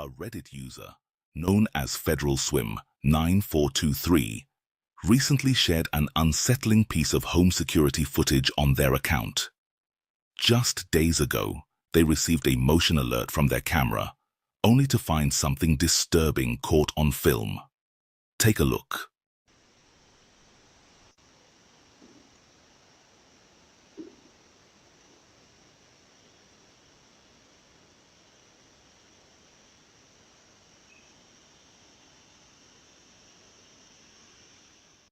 A Reddit user, known as Federal Swim 9423, recently shared an unsettling piece of home security footage on their account. Just days ago, they received a motion alert from their camera, only to find something disturbing caught on film. Take a look.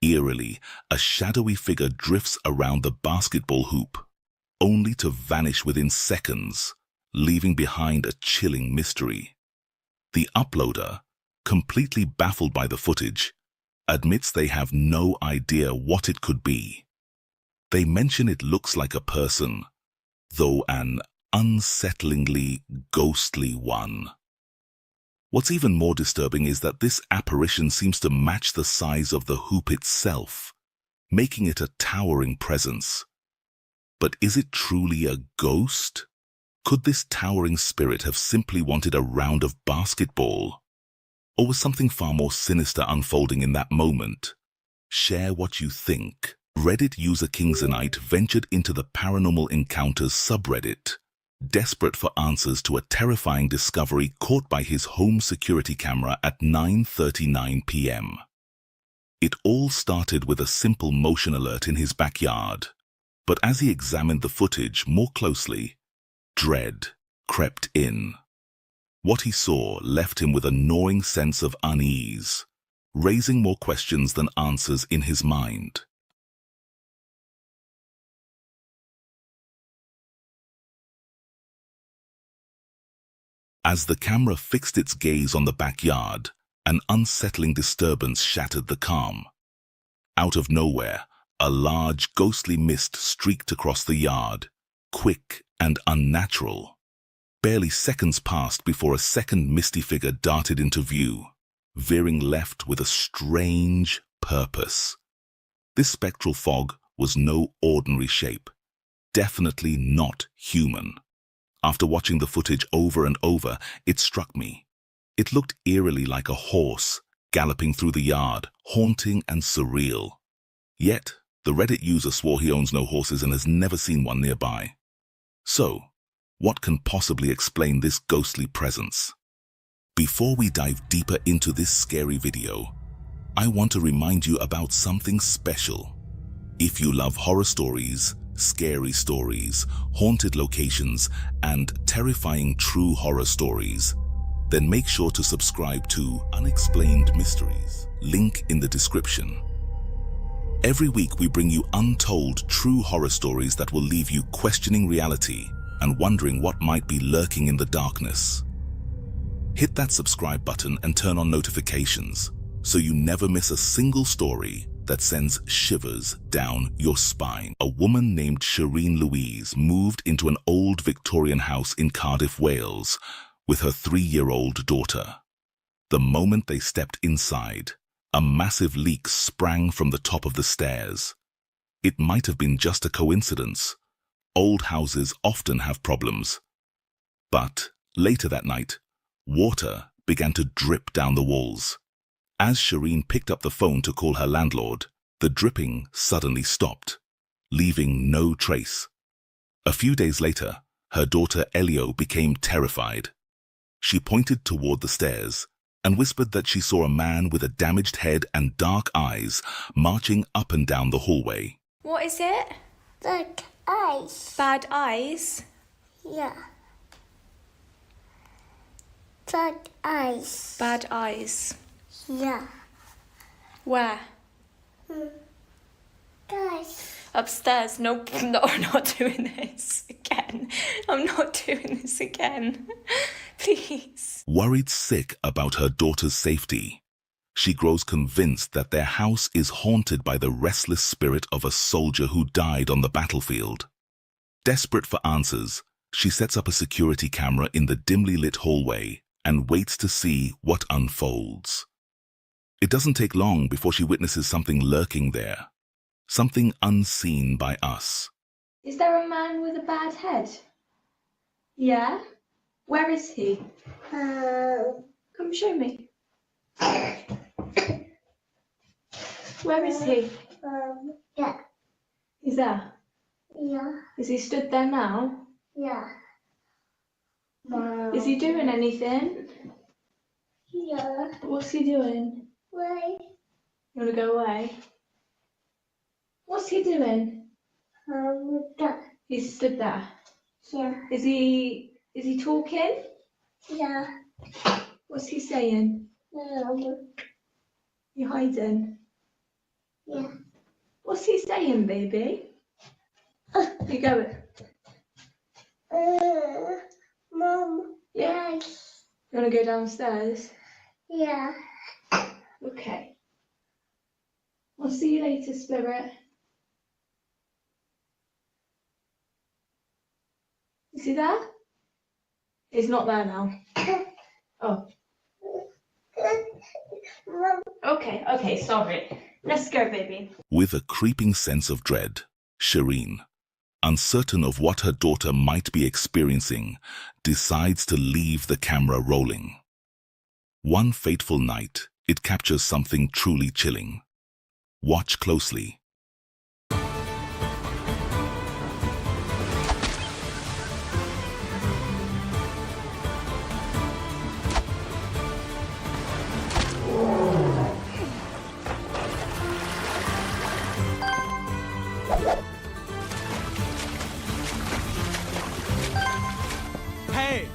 Eerily, a shadowy figure drifts around the basketball hoop, only to vanish within seconds, leaving behind a chilling mystery. The uploader, completely baffled by the footage, admits they have no idea what it could be. They mention it looks like a person, though an unsettlingly ghostly one. What's even more disturbing is that this apparition seems to match the size of the hoop itself, making it a towering presence. But is it truly a ghost? Could this towering spirit have simply wanted a round of basketball? Or was something far more sinister unfolding in that moment? Share what you think. Reddit user Kingsonite ventured into the Paranormal Encounters subreddit, desperate for answers to a terrifying discovery caught by his home security camera at 9:39 p.m. It all started with a simple motion alert in his backyard, but as he examined the footage more closely, dread crept in. What he saw left him with a gnawing sense of unease, raising more questions than answers in his mind. As the camera fixed its gaze on the backyard, an unsettling disturbance shattered the calm. Out of nowhere, a large, ghostly mist streaked across the yard, quick and unnatural. Barely seconds passed before a second misty figure darted into view, veering left with a strange purpose. This spectral fog was no ordinary shape, definitely not human. After watching the footage over and over, it struck me. It looked eerily like a horse galloping through the yard, haunting and surreal. Yet, the Reddit user swore he owns no horses and has never seen one nearby. So, what can possibly explain this ghostly presence? Before we dive deeper into this scary video, I want to remind you about something special. If you love horror stories, scary stories, haunted locations, and terrifying true horror stories, then make sure to subscribe to Unexplained Mysteries, link in the description. Every week we bring you untold true horror stories that will leave you questioning reality and wondering what might be lurking in the darkness. Hit that subscribe button and turn on notifications so you never miss a single story that sends shivers down your spine. A woman named Scaaaary Louise moved into an old Victorian house in Cardiff, Wales, with her 3-year-old daughter. The moment they stepped inside, a massive leak sprang from the top of the stairs. It might have been just a coincidence. Old houses often have problems. But later that night, water began to drip down the walls. As Scaaaary picked up the phone to call her landlord, the dripping suddenly stopped, leaving no trace. A few days later, her daughter Elio became terrified. She pointed toward the stairs and whispered that she saw a man with a damaged head and dark eyes marching up and down the hallway. What is it? Bad eyes. Bad eyes? Yeah. Bad eyes. Bad eyes. Yeah. Where? Guys. Upstairs. Nope. No, I'm not doing this again. I'm not doing this again. Please. Worried sick about her daughter's safety, she grows convinced that their house is haunted by the restless spirit of a soldier who died on the battlefield. Desperate for answers, she sets up a security camera in the dimly lit hallway and waits to see what unfolds. It doesn't take long before she witnesses something lurking there, something unseen by us. Is there a man with a bad head? Yeah? Where is he? Come show me. Where is he? Yeah. He's there. Yeah. Is he stood there now? Yeah. Is he doing anything? Yeah. What's he doing? Wait. You wanna go away? What's he doing? Yeah. He's stood there. Yeah. Is he talking? Yeah. What's he saying? You hiding? Yeah. What's he saying, baby? You go. Mom. Yeah. Yes. You wanna go downstairs? Yeah. Okay. I'll see you later, Spirit. Is he there? He's not there now. Oh. Mom. Okay, sorry. Let's go, baby. With a creeping sense of dread, Shireen, uncertain of what her daughter might be experiencing, decides to leave the camera rolling. One fateful night, it captures something truly chilling. Watch closely. Hey!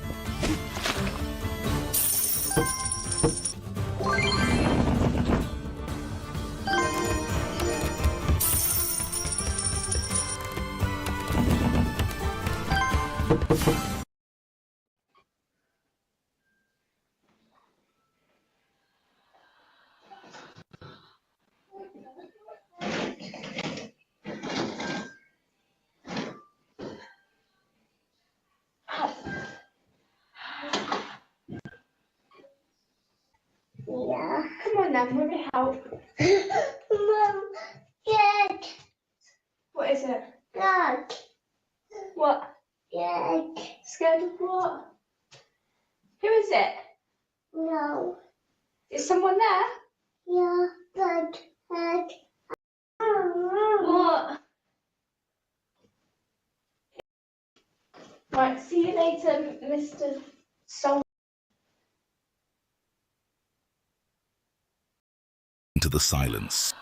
Yeah. Come on then, let me help. Mom. Dad. What is it? Dad. What? Dad. Scared of what? Who is it? No. Is someone there? Yeah. Dad. Dad. What? Right, see you later, Mr. Sol. Into the silence.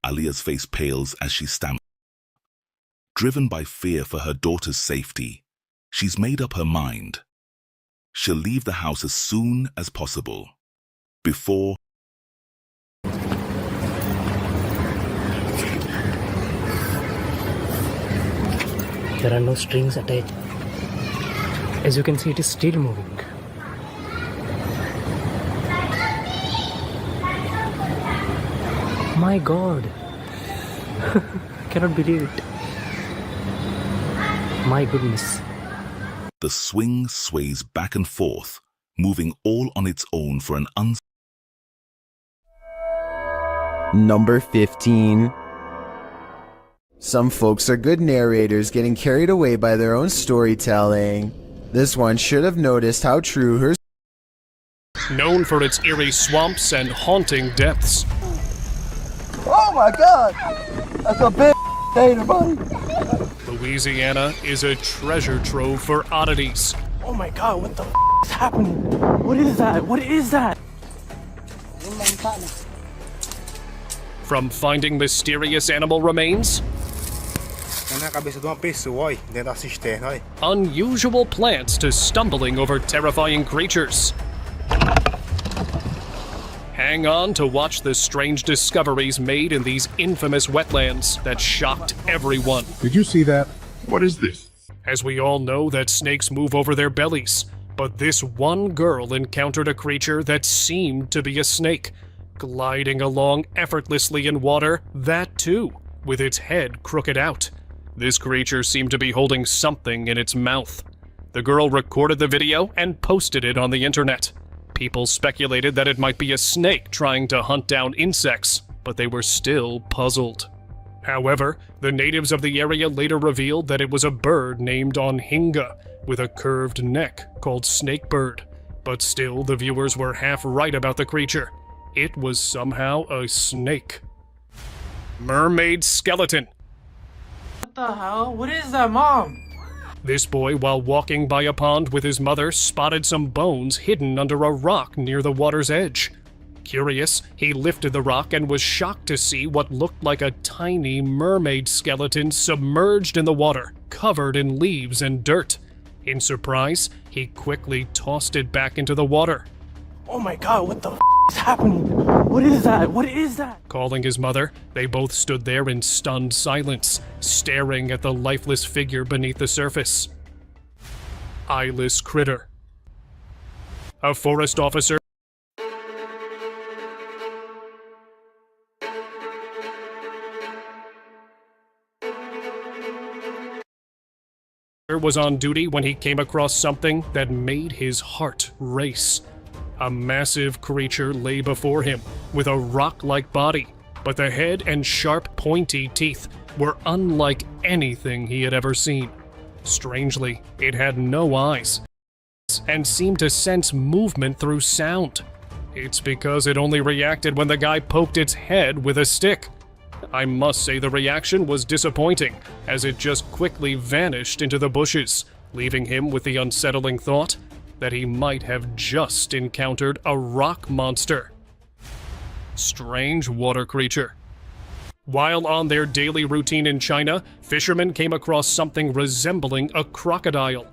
Alia's face pales as she stammers. Driven by fear for her daughter's safety, she's made up her mind. She'll leave the house as soon as possible, before There are no strings attached. As you can see, it is still moving. My God! Cannot believe it. My goodness. the swing sways back and forth, moving all on its own for an Number 15. Some folks are good narrators getting carried away by their own storytelling. This one should have noticed how true her known for its eerie swamps and haunting depths. Oh my God! That's a big gator, buddy. Louisiana is a treasure trove for oddities. Oh my God, what the is happening? What is that? What is that? From finding mysterious animal remains, unusual plants to stumbling over terrifying creatures. Hang on to watch the strange discoveries made in these infamous wetlands that shocked everyone. Did you see that? What is this? As we all know that snakes move over their bellies, but this one girl encountered a creature that seemed to be a snake, gliding along effortlessly in water, that too, with its head crooked out. This creature seemed to be holding something in its mouth. The girl recorded the video and posted it on the internet. People speculated that it might be a snake trying to hunt down insects, but they were still puzzled. However, the natives of the area later revealed that it was a bird named Onhinga, with a curved neck called snakebird. But still, the viewers were half right about the creature. It was somehow a snake. Mermaid skeleton. What the hell? What is that, Mom? This boy, while walking by a pond with his mother, spotted some bones hidden under a rock near the water's edge. Curious, he lifted the rock and was shocked to see what looked like a tiny mermaid skeleton submerged in the water, covered in leaves and dirt. In surprise, he quickly tossed it back into the water. Oh my god, what the is happening? What is that? What is that? Calling his mother, they both stood there in stunned silence, staring at the lifeless figure beneath the surface. Eyeless critter. A forest officer was on duty when he came across something that made his heart race. A massive creature lay before him, with a rock-like body, but the head and sharp, pointy teeth were unlike anything he had ever seen. Strangely, it had no eyes, and seemed to sense movement through sound. It's because it only reacted when the guy poked its head with a stick. I must say the reaction was disappointing, as it just quickly vanished into the bushes, leaving him with the unsettling thought that he might have just encountered a rock monster. Strange water creature. While on their daily routine in China, fishermen came across something resembling a crocodile.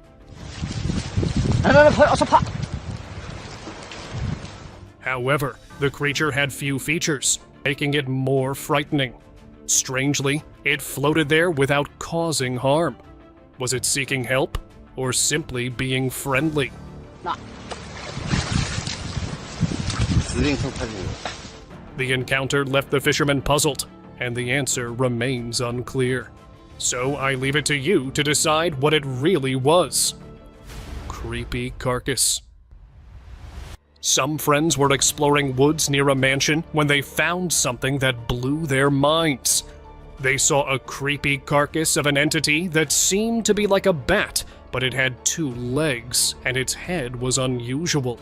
However, the creature had few features, making it more frightening. Strangely, it floated there without causing harm. Was it seeking help, or simply being friendly? The encounter left the fishermen puzzled, and the answer remains unclear. So I leave it to you to decide what it really was. Creepy carcass. Some friends were exploring woods near a mansion when they found something that blew their minds. They saw a creepy carcass of an entity that seemed to be like a bat, but it had 2 legs, and its head was unusual.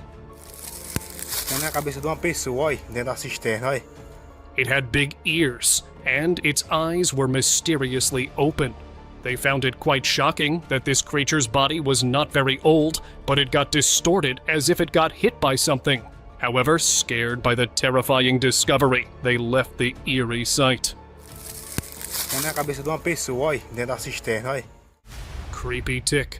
It had big ears, and its eyes were mysteriously open. They found it quite shocking that this creature's body was not very old, but it got distorted as if it got hit by something. However, scared by the terrifying discovery, they left the eerie sight. Creepy tick.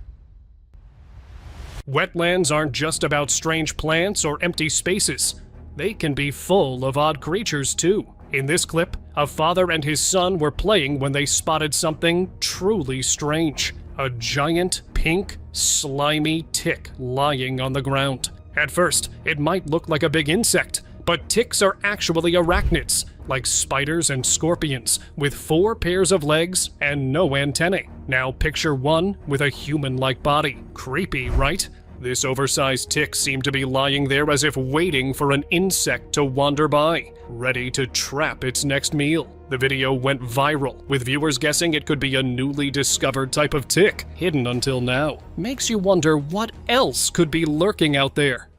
Wetlands aren't just about strange plants or empty spaces. They can be full of odd creatures too. In this clip, a father and his son were playing when they spotted something truly strange. A giant, pink, slimy tick lying on the ground. At first, it might look like a big insect, but ticks are actually arachnids, like spiders and scorpions, with 4 pairs of legs and no antennae. Now picture one with a human-like body. Creepy, right? This oversized tick seemed to be lying there as if waiting for an insect to wander by, ready to trap its next meal. The video went viral, with viewers guessing it could be a newly discovered type of tick, hidden until now. Makes you wonder what else could be lurking out there.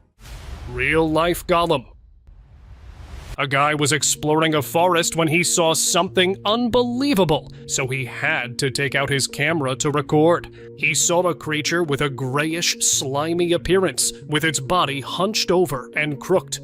Real-life golem. A guy was exploring a forest when he saw something unbelievable, so he had to take out his camera to record. He saw a creature with a grayish, slimy appearance, with its body hunched over and crooked.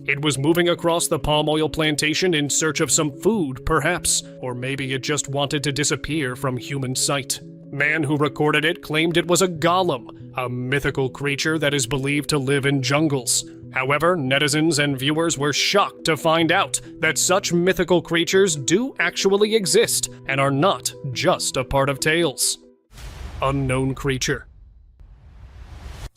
It was moving across the palm oil plantation in search of some food, perhaps, or maybe it just wanted to disappear from human sight. Man who recorded it claimed it was a golem, a mythical creature that is believed to live in jungles. However, netizens and viewers were shocked to find out that such mythical creatures do actually exist and are not just a part of tales. Unknown creature.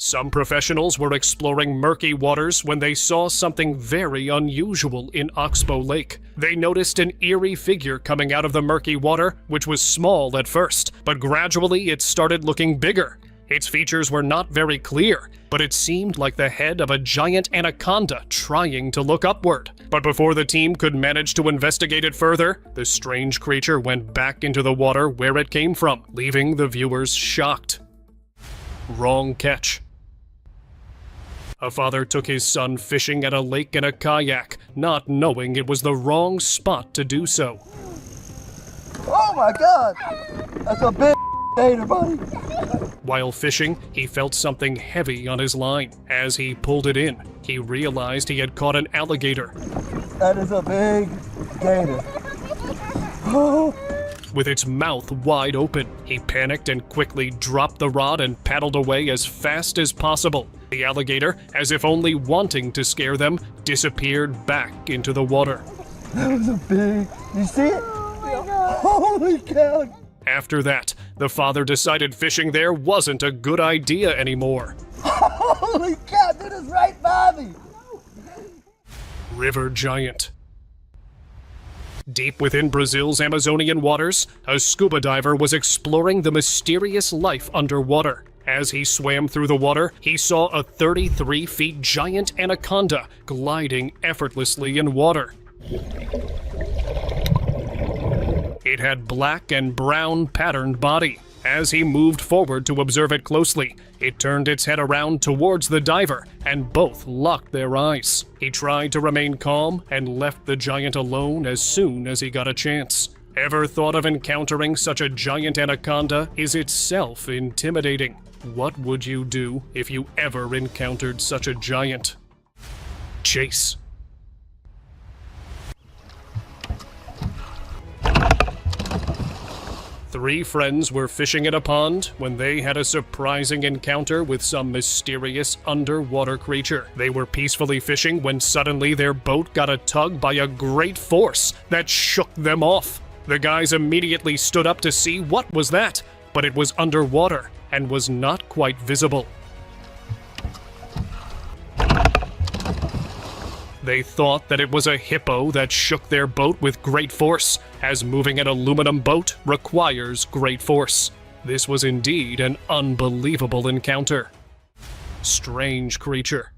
Some professionals were exploring murky waters when they saw something very unusual in Oxbow Lake. They noticed an eerie figure coming out of the murky water, which was small at first, but gradually it started looking bigger. Its features were not very clear, but it seemed like the head of a giant anaconda trying to look upward. But before the team could manage to investigate it further, the strange creature went back into the water where it came from, leaving the viewers shocked. Wrong catch. A father took his son fishing at a lake in a kayak, not knowing it was the wrong spot to do so. Oh my God! That's a big gator, buddy. While fishing, he felt something heavy on his line. As he pulled it in, he realized he had caught an alligator. That is a big gator. Oh. With its mouth wide open, he panicked and quickly dropped the rod and paddled away as fast as possible. The alligator, as if only wanting to scare them, disappeared back into the water. That was a big... You see it? Holy cow! After that, the father decided fishing there wasn't a good idea anymore. Holy cow, that is right by me! River giant. Deep within Brazil's Amazonian waters, a scuba diver was exploring the mysterious life underwater. As he swam through the water, he saw a 33-foot giant anaconda gliding effortlessly in water. It had black and brown patterned body. As he moved forward to observe it closely, it turned its head around towards the diver, and both locked their eyes. He tried to remain calm and left the giant alone as soon as he got a chance. Ever thought of encountering such a giant anaconda is itself intimidating. What would you do if you ever encountered such a giant? Chase. Three friends were fishing at a pond when they had a surprising encounter with some mysterious underwater creature. They were peacefully fishing when suddenly their boat got a tug by a great force that shook them off. The guys immediately stood up to see what was that, but it was underwater and was not quite visible. They thought that it was a hippo that shook their boat with great force, as moving an aluminum boat requires great force. This was indeed an unbelievable encounter. Strange creature.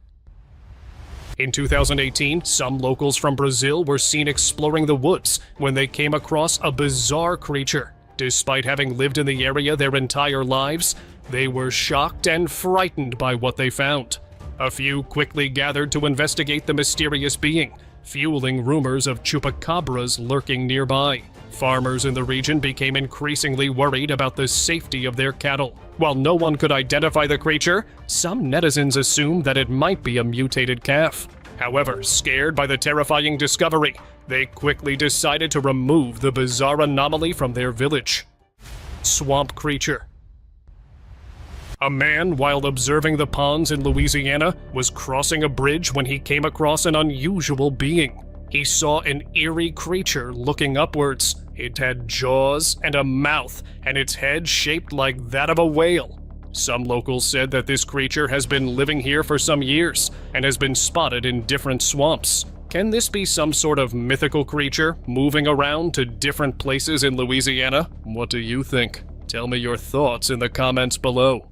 In 2018, some locals from Brazil were seen exploring the woods when they came across a bizarre creature. Despite having lived in the area their entire lives, they were shocked and frightened by what they found. A few quickly gathered to investigate the mysterious being, fueling rumors of chupacabras lurking nearby. Farmers in the region became increasingly worried about the safety of their cattle. While no one could identify the creature, some netizens assumed that it might be a mutated calf. However, scared by the terrifying discovery, they quickly decided to remove the bizarre anomaly from their village. Swamp creature. A man, while observing the ponds in Louisiana, was crossing a bridge when he came across an unusual being. He saw an eerie creature looking upwards. It had jaws and a mouth, and its head shaped like that of a whale. Some locals said that this creature has been living here for some years and has been spotted in different swamps. Can this be some sort of mythical creature moving around to different places in Louisiana? What do you think? Tell me your thoughts in the comments below.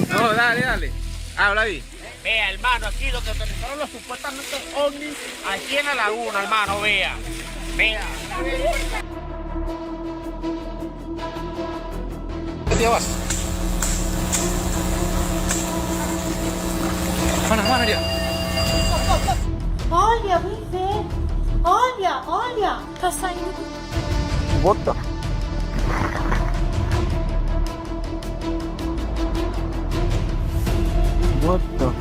No, dale. Habla ahí. Vea, hermano, aquí donde aterrizaron los supuestamente ovnis, aquí en la laguna, hermano, vea. ¿Qué día vas? Maria. Olha, vem ver. Olha. Tá saindo. What the? What the?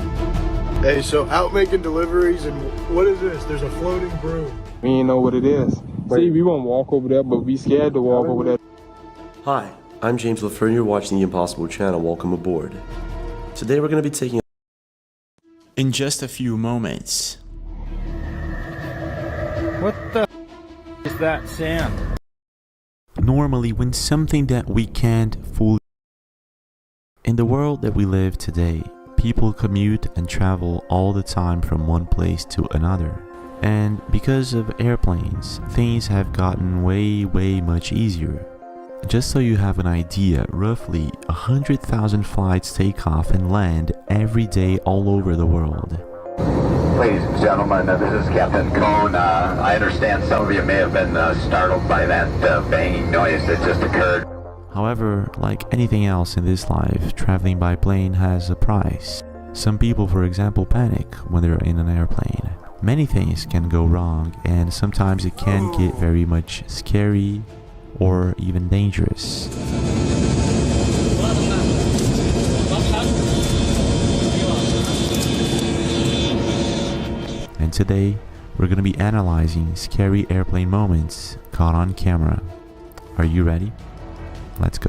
Hey, so out making deliveries, and what is this? There's a floating broom. We ain't know what it is. See, we won't walk over there, but we scared to walk over there. Hi, I'm James LaFern. You're watching the Impossible Channel. Welcome aboard. Today we're going to be taking in just a few moments. What the is that sound? Normally, when something that we can't fully In the world that we live today, people commute and travel all the time from one place to another. And because of airplanes, things have gotten way much easier. Just so you have an idea, roughly 100,000 flights take off and land every day all over the world. Ladies and gentlemen, this is Captain Cone. I understand some of you may have been startled by that banging noise that just occurred. However, like anything else in this life, traveling by plane has a price. Some people, for example, panic when they're in an airplane. Many things can go wrong, and sometimes it can get very much scary or even dangerous. And today, we're going to be analyzing scary airplane moments caught on camera. Are you ready? Let's go.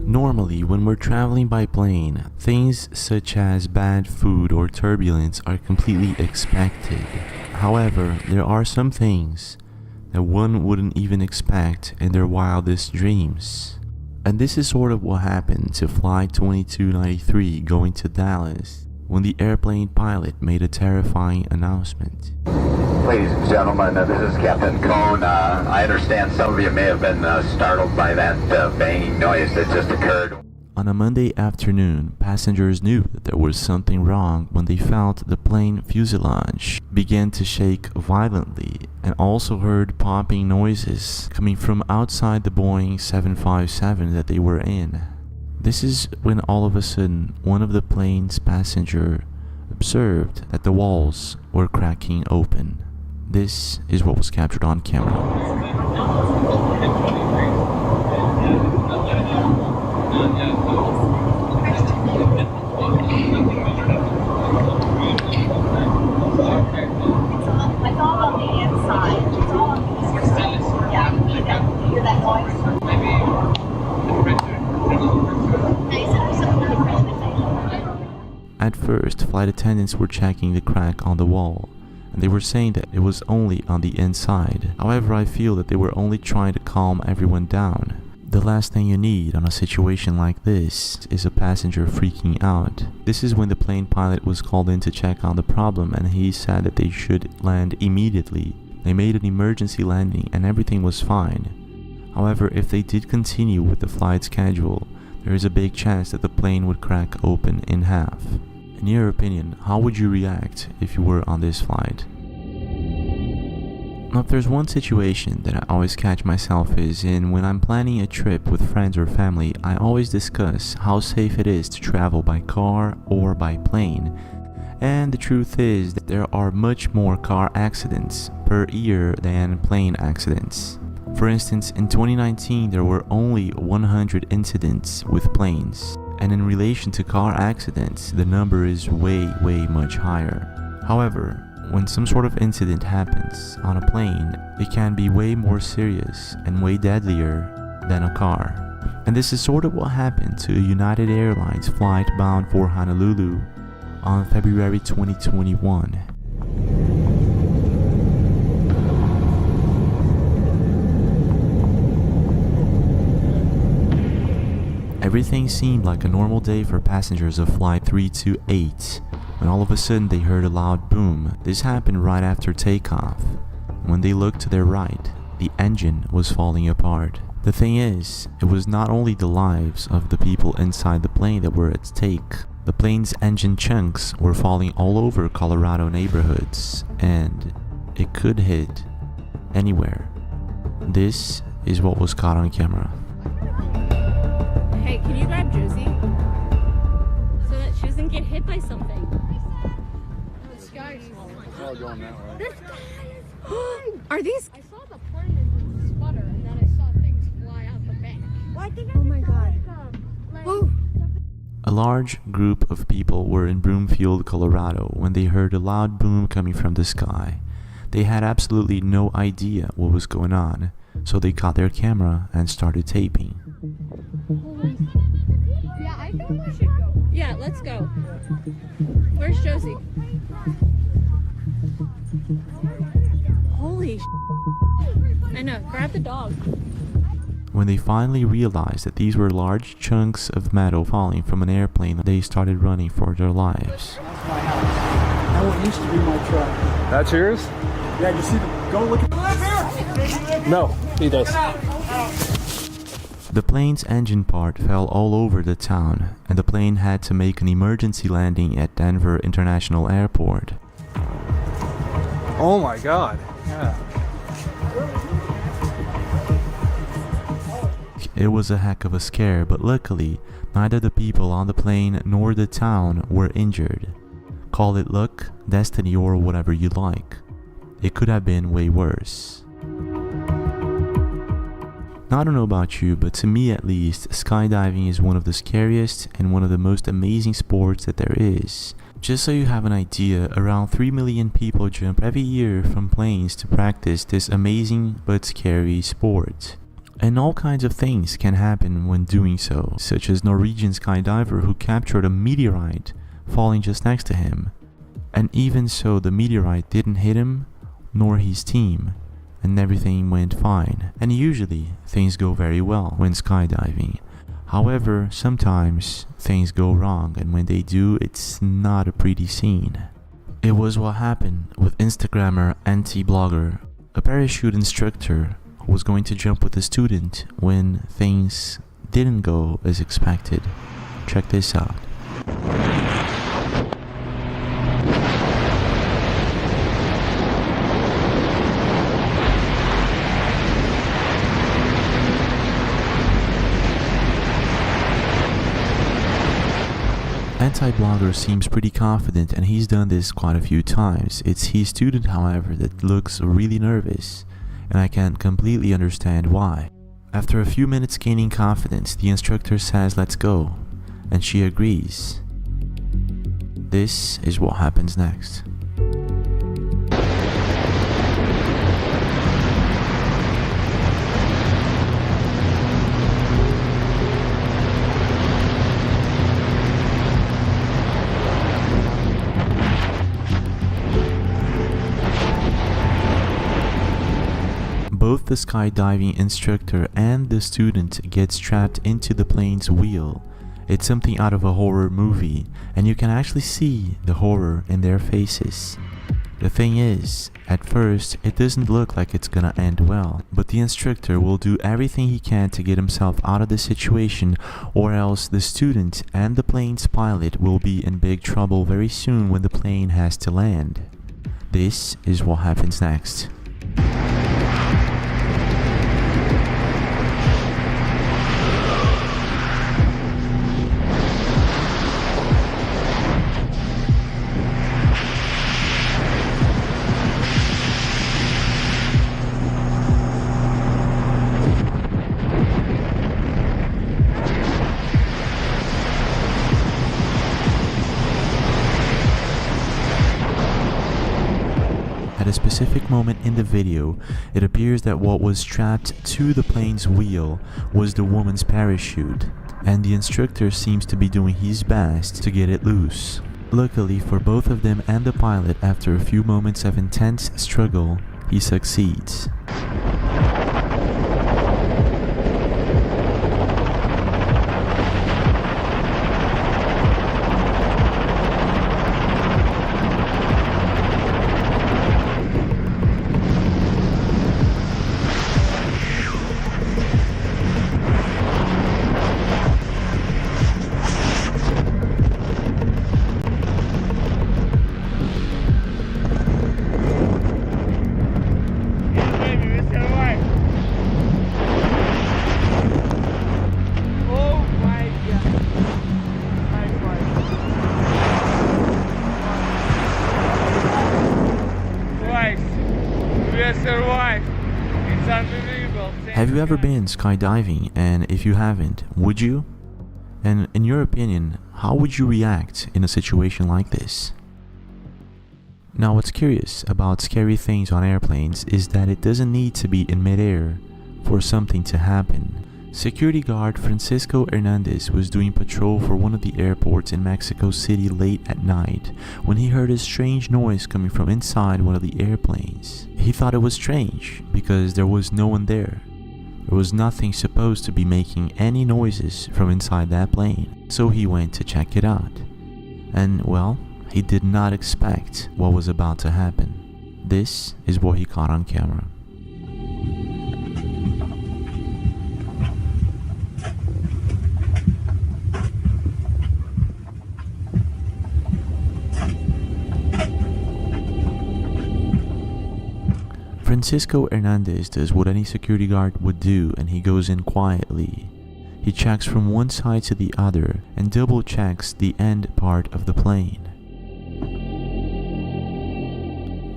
Normally, when we're traveling by plane, things such as bad food or turbulence are completely expected. However, there are some things that one wouldn't even expect in their wildest dreams. And this is sort of what happened to Flight 2293 going to Dallas when the airplane pilot made a terrifying announcement. Ladies and gentlemen, this is Captain Cone. I understand some of you may have been startled by that banging noise that just occurred. On a Monday afternoon, passengers knew that there was something wrong when they felt the plane fuselage began to shake violently and also heard popping noises coming from outside the Boeing 757 that they were in. This is when all of a sudden one of the plane's passengers observed that the walls were cracking open. This is what was captured on camera. At first, flight attendants were checking the crack on the wall, and they were saying that it was only on the inside. However, I feel that they were only trying to calm everyone down. The last thing you need on a situation like this is a passenger freaking out. This is when the plane pilot was called in to check on the problem, and he said that they should land immediately. They made an emergency landing and everything was fine. However, if they did continue with the flight schedule, there is a big chance that the plane would crack open in half. In your opinion, how would you react if you were on this flight? Now, if there's one situation that I always catch myself is in when I'm planning a trip with friends or family, I always discuss how safe it is to travel by car or by plane. And the truth is that there are much more car accidents per year than plane accidents. For instance, in 2019, there were only 100 incidents with planes. And in relation to car accidents, the number is way much higher. However, when some sort of incident happens on a plane, it can be way more serious and way deadlier than a car. And this is sort of what happened to a United Airlines flight bound for Honolulu on February 2021. Everything seemed like a normal day for passengers of Flight 328, when all of a sudden they heard a loud boom. This happened right after takeoff. When they looked to their right, the engine was falling apart. The thing is, it was not only the lives of the people inside the plane that were at stake. The plane's engine chunks were falling all over Colorado neighborhoods, and it could hit anywhere. This is what was caught on camera. Hey, can you grab Josie? So that she doesn't get hit by something. This guy's all going that way. This guy is fine. Are these? I saw the plane sputter and then I saw things fly out the back. Well, I think oh my god. Whoa. A large group of people were in Broomfield, Colorado when they heard a loud boom coming from the sky. They had absolutely no idea what was going on, so they caught their camera and started taping. Yeah, Yeah, I think we should go. Yeah, let's go. Where's Josie? Holy I know, grab the dog. When they finally realized that these were large chunks of metal falling from an airplane, they started running for their lives. That one used to be my truck. That's yours? Yeah, you see go look at No, he does. The plane's engine part fell all over the town, and the plane had to make an emergency landing at Denver International Airport. Oh my god. Yeah. It was a heck of a scare, but luckily, neither the people on the plane nor the town were injured. Call it luck, destiny, or whatever you like. It could have been way worse. Now, I don't know about you, but to me at least, skydiving is one of the scariest and one of the most amazing sports that there is. Just so you have an idea, around 3 million people jump every year from planes to practice this amazing but scary sport. And all kinds of things can happen when doing so, such as Norwegian skydiver who captured a meteorite falling just next to him. And even so, the meteorite didn't hit him, nor his team, and everything went fine. And usually, things go very well when skydiving. However, sometimes things go wrong, and when they do, it's not a pretty scene. It was what happened with Instagrammer anti-blogger, a parachute instructor who was going to jump with a student when things didn't go as expected. Check this out. Anti-blogger seems pretty confident, and he's done this quite a few times. It's his student, however, that looks really nervous, and I can't completely understand why. After a few minutes gaining confidence, the instructor says let's go, and she agrees. This is what happens next. Both the skydiving instructor and the student get strapped into the plane's wheel. It's something out of a horror movie, and you can actually see the horror in their faces. The thing is, at first, it doesn't look like it's gonna end well, but the instructor will do everything he can to get himself out of the situation, or else the student and the plane's pilot will be in big trouble very soon when the plane has to land. This is what happens next. At a specific moment in the video, it appears that what was strapped to the plane's wheel was the woman's parachute, and the instructor seems to be doing his best to get it loose. Luckily for both of them and the pilot, after a few moments of intense struggle, he succeeds. Have you ever been skydiving? And if you haven't, would you? And in your opinion, how would you react in a situation like this? Now, what's curious about scary things on airplanes is that it doesn't need to be in midair for something to happen. Security guard Francisco Hernandez was doing patrol for one of the airports in Mexico City late at night when he heard a strange noise coming from inside one of the airplanes. He thought it was strange because there was no one there. There was nothing supposed to be making any noises from inside that plane, so he went to check it out. And well, he did not expect what was about to happen. This is what he caught on camera. Francisco Hernandez does what any security guard would do, and he goes in quietly. He checks from one side to the other and double checks the end part of the plane.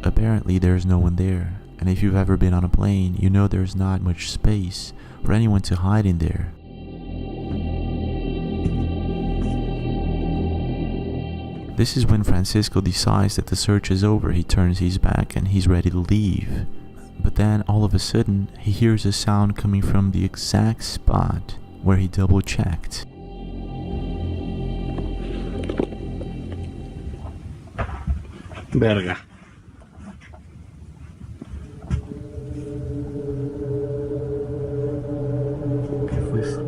Apparently there's no one there, and if you've ever been on a plane, you know there's not much space for anyone to hide in there. This is when Francisco decides that the search is over. He turns his back and he's ready to leave. But then all of a sudden, he hears a sound coming from the exact spot where he double checked. Verga. ¿Qué fue eso?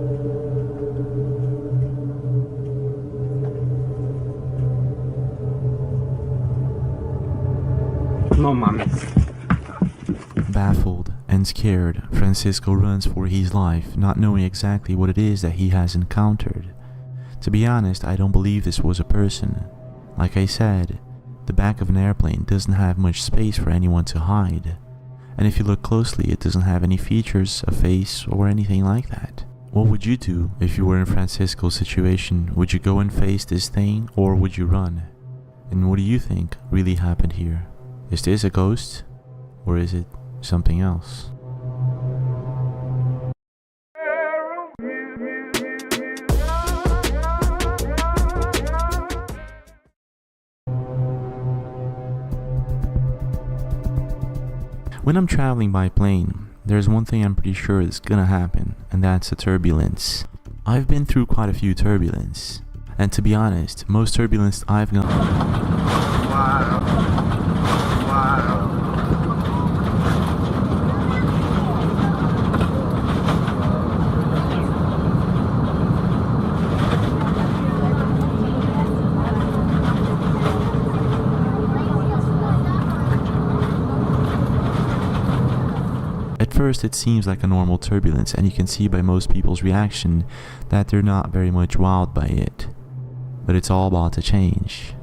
No mames. Baffled and scared, Francisco runs for his life, not knowing exactly what it is that he has encountered. To be honest, I don't believe this was a person. Like I said, the back of an airplane doesn't have much space for anyone to hide. And if you look closely, it doesn't have any features, a face, or anything like that. What would you do if you were in Francisco's situation? Would you go and face this thing, or would you run? And what do you think really happened here? Is this a ghost? Or is it something else? When I'm traveling by plane, there's one thing I'm pretty sure is gonna happen, and that's a turbulence. I've been through quite a few turbulence, and to be honest, most turbulence I've gone. At first it seems like a normal turbulence, and you can see by most people's reaction that they're not very much wowed by it. But it's all about to change.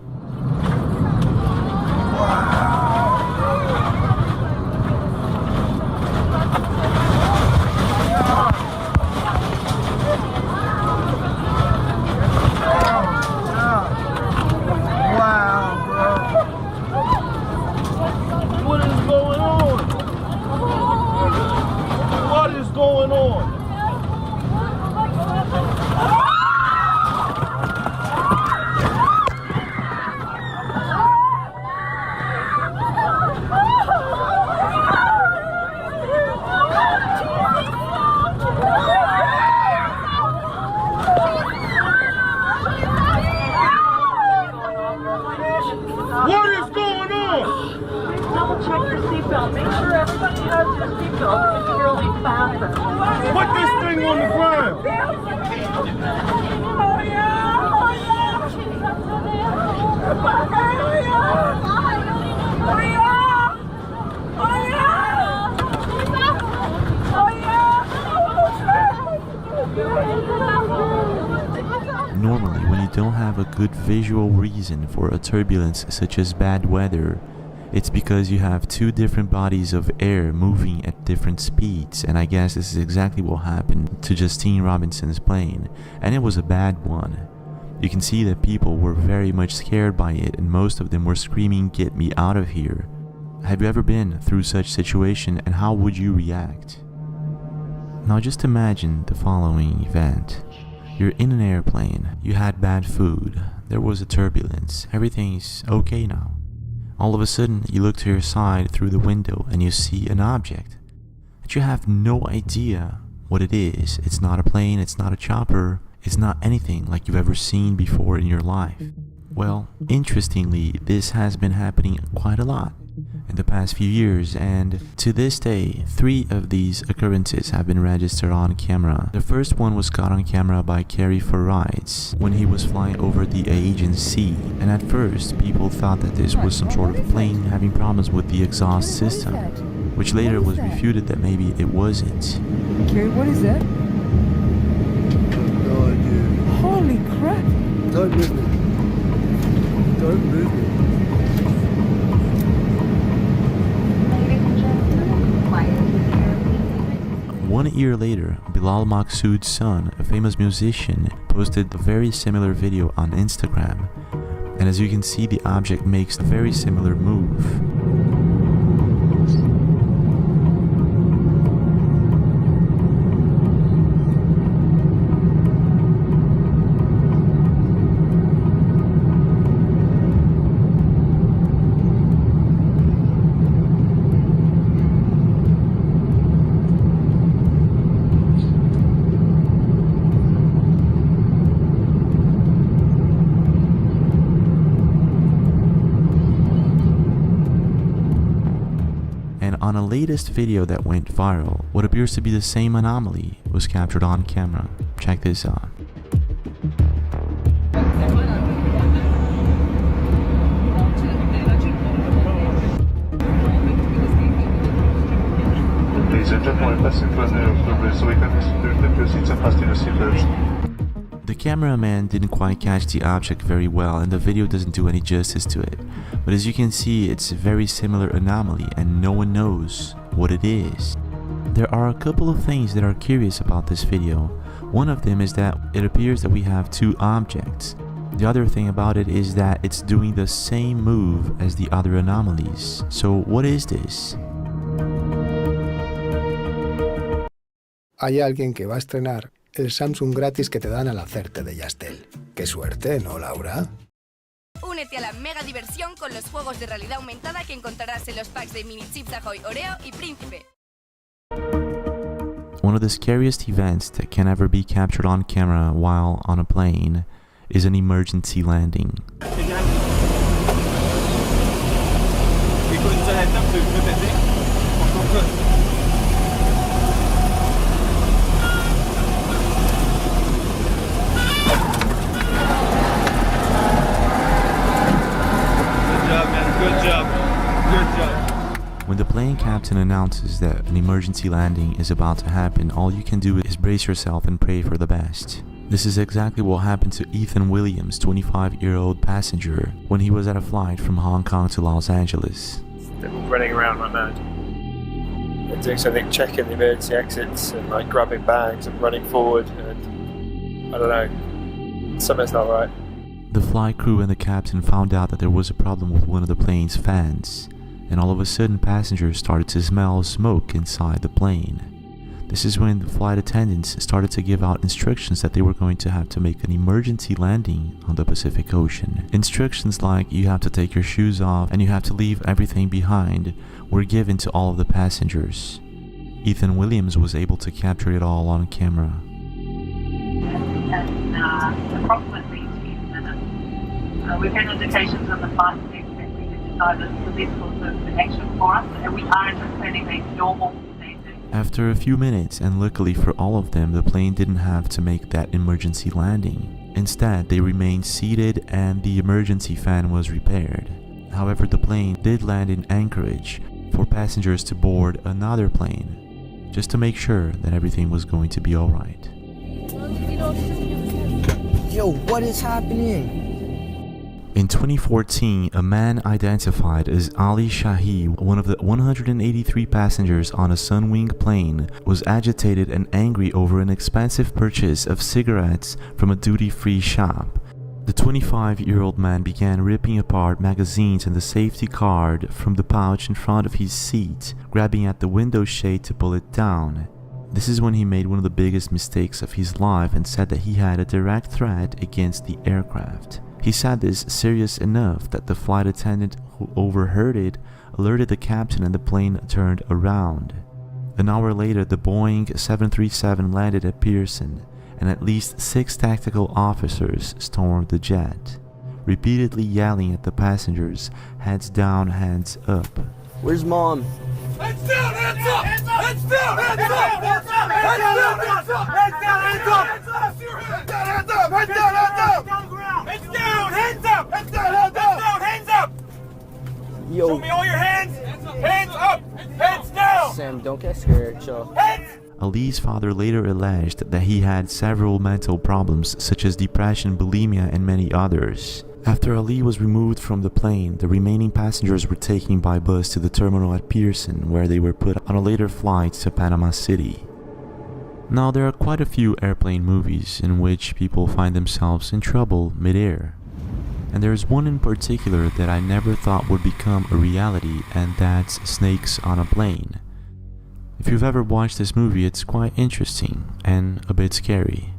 Normally, when you don't have a good visual reason for a turbulence such as bad weather, it's because you have two different bodies of air moving at different speeds, and I guess this is exactly what happened to Justine Robinson's plane, and it was a bad one. You can see that people were very much scared by it, and most of them were screaming, "Get me out of here." Have you ever been through such situation, and how would you react? Now just imagine the following event. You're in an airplane, you had bad food, there was a turbulence, everything's okay now. All of a sudden, you look to your side through the window and you see an object that you have no idea what it is. It's not a plane, it's not a chopper, it's not anything like you've ever seen before in your life. Well, interestingly, this has been happening quite a lot in the past few years, and to this day, 3 of these occurrences have been registered on camera. The first one was caught on camera by Scaaaary for Rides when he was flying over the Aegean Sea, and at first people thought that this was some sort of plane having problems with the exhaust system, which later was refuted that maybe it wasn't. Okay, what is that? No idea. Holy crap! Don't move me. Don't move me. 1 year later, Bilal Maqsood's son, a famous musician, posted a very similar video on Instagram. And as you can see, the object makes a very similar move. On a latest video that went viral, what appears to be the same anomaly was captured on camera. Check this out. The cameraman didn't quite catch the object very well, and the video doesn't do any justice to it. But as you can see, it's a very similar anomaly and no one knows what it is. There are a couple of things that are curious about this video. One of them is that it appears that we have 2 objects. The other thing about it is that it's doing the same move as the other anomalies. So what is this? Hay alguien que va a estrenar el Samsung gratis que te dan al hacerte de Yastel. Qué suerte, ¿no, Laura? Únete a la mega diversión con los juegos de realidad aumentada que encontrarás en los packs de Mini Chips Ahoy, Oreo y Príncipe. One of the scariest events that can ever be captured on camera while on a plane is an emergency landing. When the plane captain announces that an emergency landing is about to happen, all you can do is brace yourself and pray for the best. This is exactly what happened to Ethan Williams, 25-year-old passenger, when he was at a flight from Hong Kong to Los Angeles. They're running around right now. They're doing something, checking the emergency exits and like grabbing bags and running forward, and I don't know, something's not right. The flight crew and the captain found out that there was a problem with one of the plane's fans, and all of a sudden passengers started to smell smoke inside the plane. This is when the flight attendants started to give out instructions that they were going to have to make an emergency landing on the Pacific Ocean. Instructions like you have to take your shoes off and you have to leave everything behind were given to all of the passengers. Ethan Williams was able to capture it all on camera. Approximately 10 minutes. We've had indications on the flight deck that we had decided for this course of action for us, and we are anticipating a normal landing. After a few minutes, and luckily for all of them, the plane didn't have to make that emergency landing. Instead, they remained seated and the emergency fan was repaired. However, the plane did land in Anchorage for passengers to board another plane, just to make sure that everything was going to be alright. Yo, what is happening? In 2014, a man identified as Ali Shahi, one of the 183 passengers on a Sunwing plane, was agitated and angry over an expensive purchase of cigarettes from a duty-free shop. The 25-year-old man began ripping apart magazines and the safety card from the pouch in front of his seat, grabbing at the window shade to pull it down. This is when he made one of the biggest mistakes of his life and said that he had a direct threat against the aircraft. He said this serious enough that the flight attendant who overheard it alerted the captain and the plane turned around. An hour later, the Boeing 737 landed at Pearson, and at least 6 tactical officers stormed the jet, repeatedly yelling at the passengers, "Heads down, hands up." Where's Mom? Heads down, hands up! Heads down, hands up! Heads down, hands up! Heads down, hands up! Heads down, hands up! Heads down, hands up! Heads down, hands up! Heads down, hands up! Hands up! Yo. Show me all your hands! Hands up! Heads down! Sam, don't get scared, chill. Heads! Ali's father later alleged that he had several mental problems such as depression, bulimia, and many others. After Ali was removed from the plane, the remaining passengers were taken by bus to the terminal at Pearson, where they were put on a later flight to Panama City. Now, there are quite a few airplane movies in which people find themselves in trouble mid-air. And there's one in particular that I never thought would become a reality, and that's Snakes on a Plane. If you've ever watched this movie, it's quite interesting and a bit scary.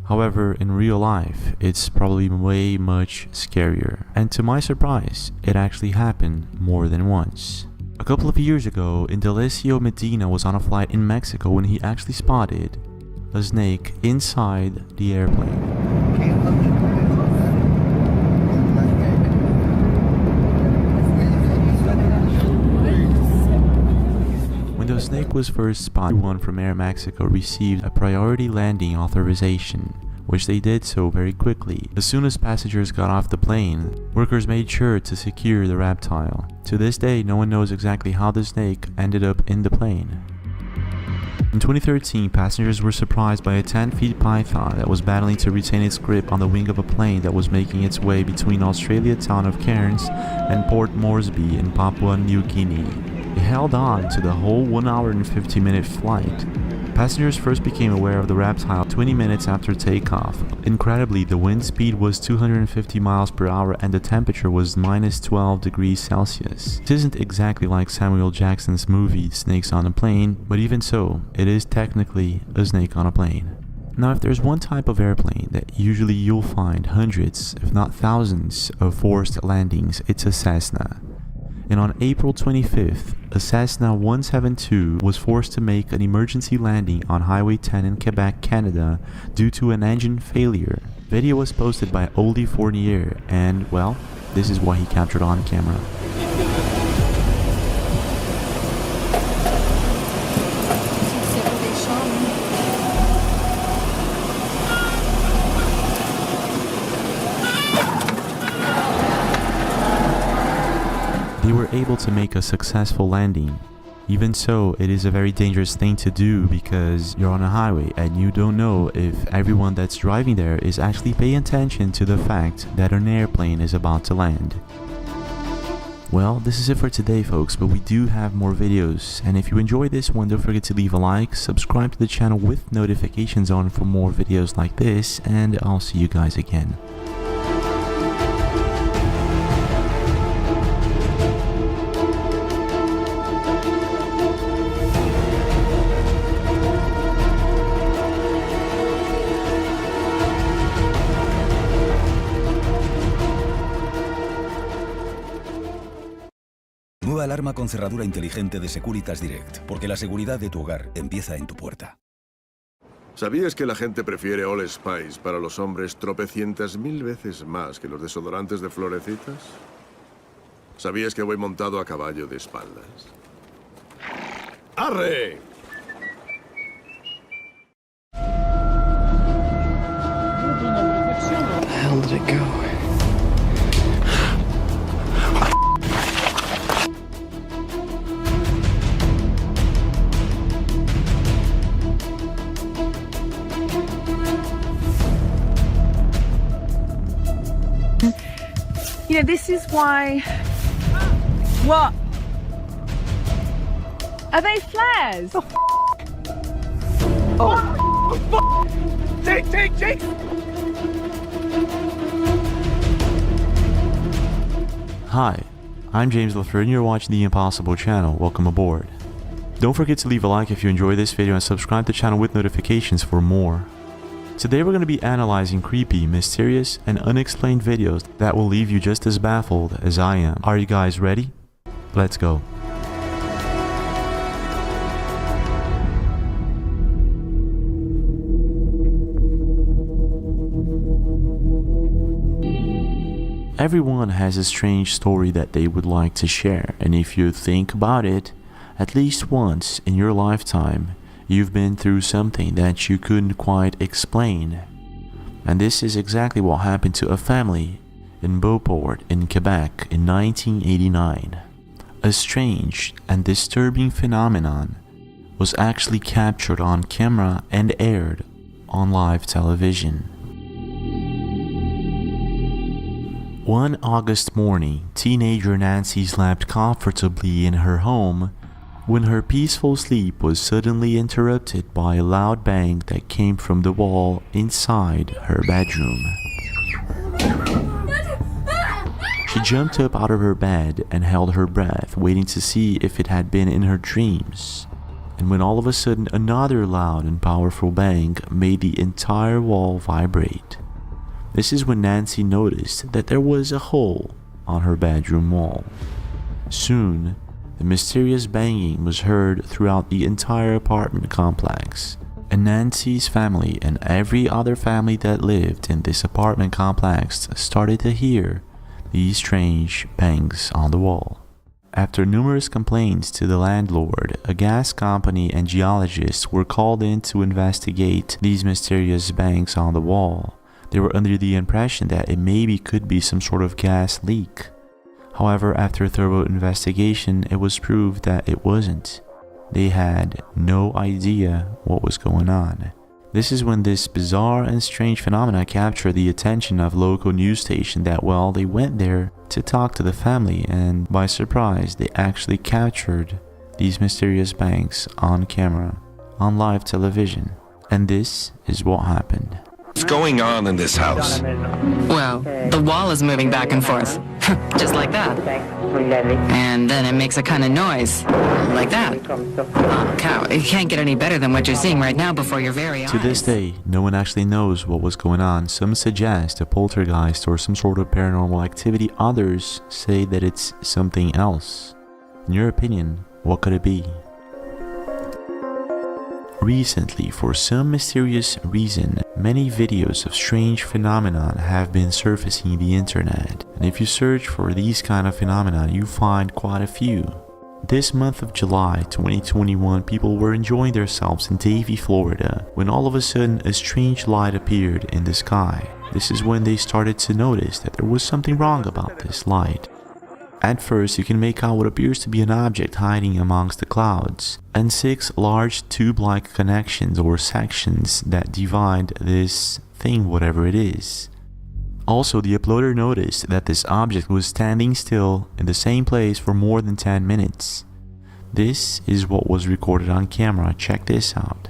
However, in real life, it's probably way much scarier. And to my surprise, it actually happened more than once. A couple of years ago, Indalecio Medina was on a flight in Mexico when he actually spotted a snake inside the airplane. When the snake was first spotted, everyone from Air Mexico received a priority landing authorization, which they did so very quickly. As soon as passengers got off the plane, workers made sure to secure the reptile. To this day, no one knows exactly how the snake ended up in the plane. In 2013, passengers were surprised by a 10-foot python that was battling to retain its grip on the wing of a plane that was making its way between Australia town of Cairns and Port Moresby in Papua New Guinea. It held on to the whole 1 hour and 50-minute flight. Passengers first became aware of the reptile 20 minutes after takeoff. Incredibly, the wind speed was 250 miles per hour and the temperature was minus 12 degrees Celsius. This isn't exactly like Samuel Jackson's movie Snakes on a Plane, but even so, it is technically a snake on a plane. Now, if there's one type of airplane that usually you'll find hundreds, if not thousands, of forced landings, it's a Cessna. And on April 25th, a Cessna 172 was forced to make an emergency landing on Highway 10 in Quebec, Canada, due to an engine failure. Video was posted by Oldie Fournier, and, well, this is what he captured on camera. They were able to make a successful landing. Even so, it is a very dangerous thing to do because you're on a highway and you don't know if everyone that's driving there is actually paying attention to the fact that an airplane is about to land. Well, this is it for today, folks, but we do have more videos, and if you enjoyed this one, don't forget to leave a like, subscribe to the channel with notifications on for more videos like this, and I'll see you guys again. Nueva alarma con cerradura inteligente de Securitas Direct, porque la seguridad de tu hogar empieza en tu puerta. ¿Sabías que la gente prefiere All Spice para los hombres tropecientas mil veces más que los desodorantes de florecitas? ¿Sabías que voy montado a caballo de espaldas? ¡Arre! Where the hell did it go? You know, this is why... What? Are they flares? Oh. Take! Hi, I'm James LaFleur and you're watching the Impossible channel. Welcome aboard. Don't forget to leave a like if you enjoyed this video and subscribe to the channel with notifications for more. Today we're going to be analyzing creepy, mysterious, and unexplained videos that will leave you just as baffled as I am. Are you guys ready? Let's go. Everyone has a strange story that they would like to share, and if you think about it, at least once in your lifetime, you've been through something that you couldn't quite explain. And this is exactly what happened to a family in Beauport in Quebec in 1989. A strange and disturbing phenomenon was actually captured on camera and aired on live television. One August morning, teenager Nancy slept comfortably in her home when her peaceful sleep was suddenly interrupted by a loud bang that came from the wall inside her bedroom. She jumped up out of her bed and held her breath, waiting to see if it had been in her dreams. And when all of a sudden another loud and powerful bang made the entire wall vibrate. This is when Nancy noticed that there was a hole on her bedroom wall. Soon, the mysterious banging was heard throughout the entire apartment complex, and Nancy's family and every other family that lived in this apartment complex started to hear these strange bangs on the wall. After numerous complaints to the landlord, a gas company and geologists were called in to investigate these mysterious bangs on the wall. They were under the impression that it maybe could be some sort of gas leak. However, after a thorough investigation, it was proved that it wasn't. They had no idea what was going on. This is when this bizarre and strange phenomena captured the attention of local news station that, well, they went there to talk to the family, and by surprise, they actually captured these mysterious bangs on camera, on live television. And this is what happened. What's going on in this house? Well, the wall is moving back and forth, just like that. And then it makes a kind of noise, like that. Oh, cow, it can't get any better than what you're seeing right now before your very eyes. To this day, no one actually knows what was going on. Some suggest a poltergeist or some sort of paranormal activity. Others say that it's something else. In your opinion, what could it be? Recently, for some mysterious reason, many videos of strange phenomena have been surfacing the internet, and if you search for these kind of phenomena, you find quite a few. This month of July 2021, people were enjoying themselves in Davie, Florida, when all of a sudden a strange light appeared in the sky. This is when they started to notice that there was something wrong about this light. At first, you can make out what appears to be an object hiding amongst the clouds, and 6 large tube-like connections or sections that divide this thing, whatever it is. Also, the uploader noticed that this object was standing still in the same place for more than 10 minutes. This is what was recorded on camera. Check this out.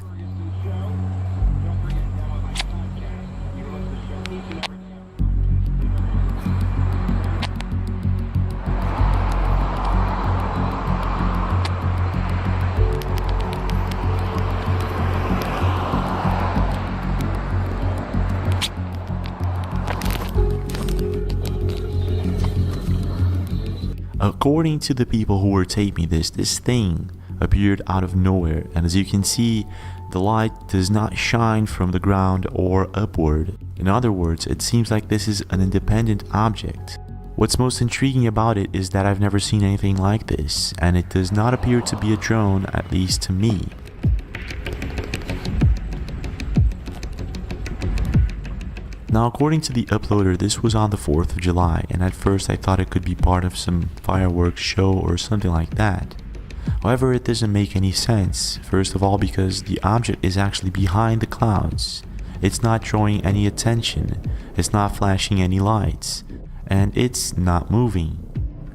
According to the people who were taping this thing appeared out of nowhere, and as you can see, the light does not shine from the ground or upward. In other words, it seems like this is an independent object. What's most intriguing about it is that I've never seen anything like this, and it does not appear to be a drone, at least to me. Now, according to the uploader, this was on the 4th of July, and at first I thought it could be part of some fireworks show or something like that. However, it doesn't make any sense, first of all because the object is actually behind the clouds. It's not drawing any attention, it's not flashing any lights, and it's not moving.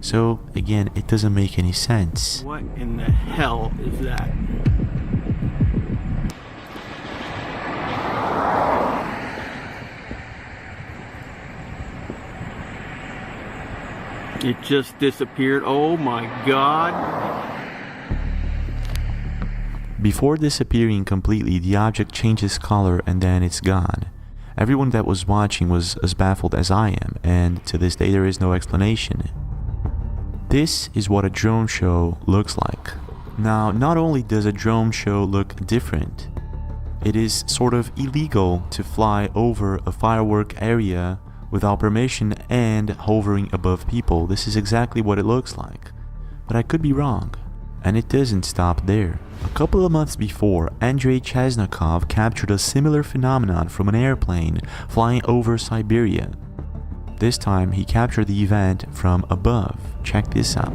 So, again, it doesn't make any sense. What in the hell is that? It just disappeared. Oh my god. Before disappearing completely, the object changes color and then it's gone. Everyone that was watching was as baffled as I am, and to this day there is no explanation. This is what a drone show looks like. Now, not only does a drone show look different, it is sort of illegal to fly over a firework area without permission and hovering above people. This is exactly what it looks like. But I could be wrong. And it doesn't stop there. A couple of months before, Andrei Chesnakov captured a similar phenomenon from an airplane flying over Siberia. This time, he captured the event from above. Check this out.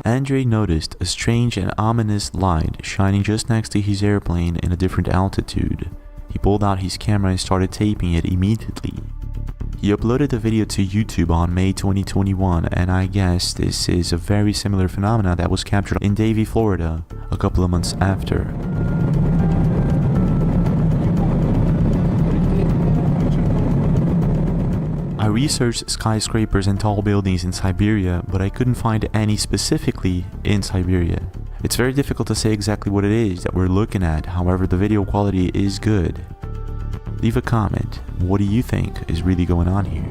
Andrei noticed a strange and ominous light shining just next to his airplane in a different altitude. He pulled out his camera and started taping it immediately. He uploaded the video to YouTube on May 2021, and I guess this is a very similar phenomenon that was captured in Davie, Florida, a couple of months after. I researched skyscrapers and tall buildings in Siberia, but I couldn't find any specifically in Siberia. It's very difficult to say exactly what it is that we're looking at, however the video quality is good. Leave a comment. What do you think is really going on here?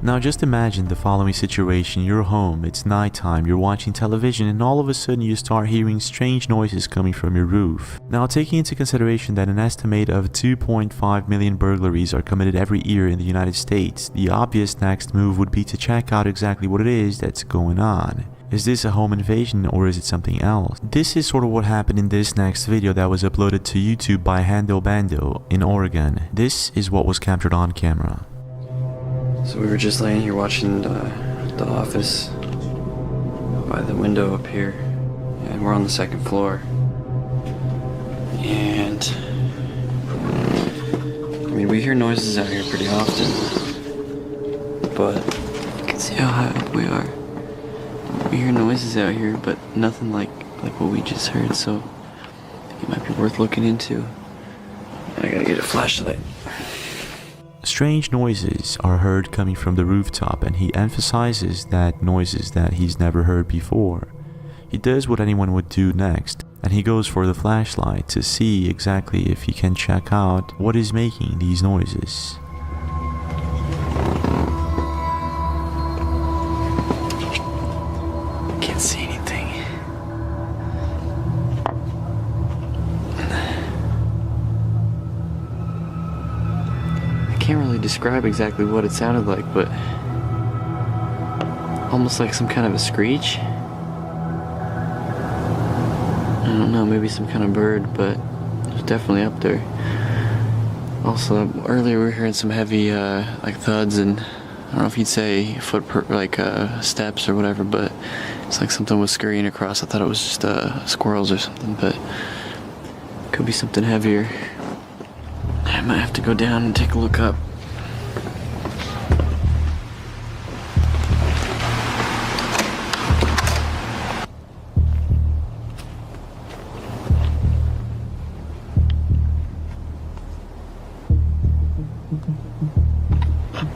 Now just imagine the following situation. You're home, it's nighttime, you're watching television, and all of a sudden you start hearing strange noises coming from your roof. Now taking into consideration that an estimate of 2.5 million burglaries are committed every year in the United States, the obvious next move would be to check out exactly what it is that's going on. Is this a home invasion or is it something else? This is sort of what happened in this next video that was uploaded to YouTube by Hando Bando in Oregon. This is what was captured on camera. So we were just laying here watching the office by the window up here, and we're on the second floor. And I mean, we hear noises out here pretty often, but you can see how high up we are. We hear noises out here, but nothing like what we just heard, so I think it might be worth looking into. I gotta get a flashlight. Strange noises are heard coming from the rooftop, and he emphasizes that noises that he's never heard before. He does what anyone would do next, and he goes for the flashlight to see exactly if he can check out what is making these noises. Can't see anything. I can't really describe exactly what it sounded like, but almost like some kind of a screech. I don't know, maybe some kind of bird, but it was definitely up there. Also, earlier we were hearing some heavy like thuds, and I don't know if you'd say steps or whatever, but it's like something was scurrying across. I thought it was just squirrels or something, but it could be something heavier. I might have to go down and take a look up.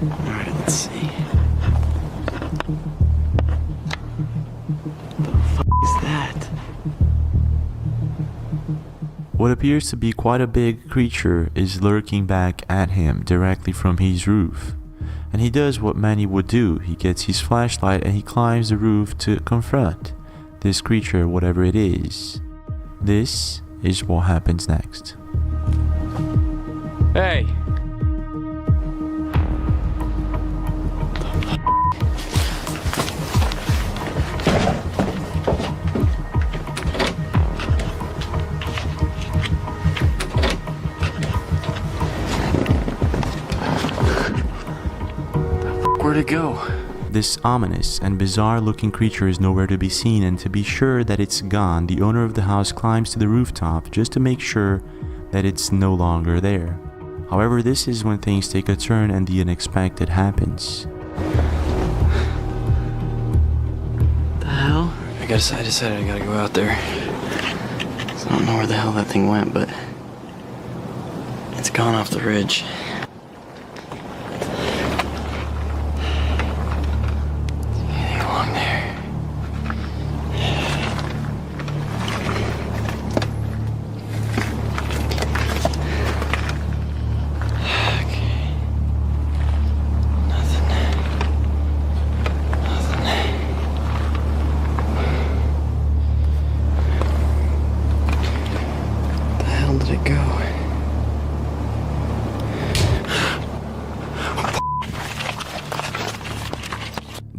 Alright, let's see. What the fuck is that? What appears to be quite a big creature is lurking back at him directly from his roof. And he does what many would do. He gets his flashlight and he climbs the roof to confront this creature, whatever it is. This is what happens next. Hey! Where'd it go? This ominous and bizarre looking creature is nowhere to be seen, and to be sure that it's gone, the owner of the house climbs to the rooftop just to make sure that it's no longer there. However, this is when things take a turn and the unexpected happens. The hell? I decided I gotta go out there. So I don't know where the hell that thing went, but it's gone off the ridge. Anything along there? Okay. Nothing.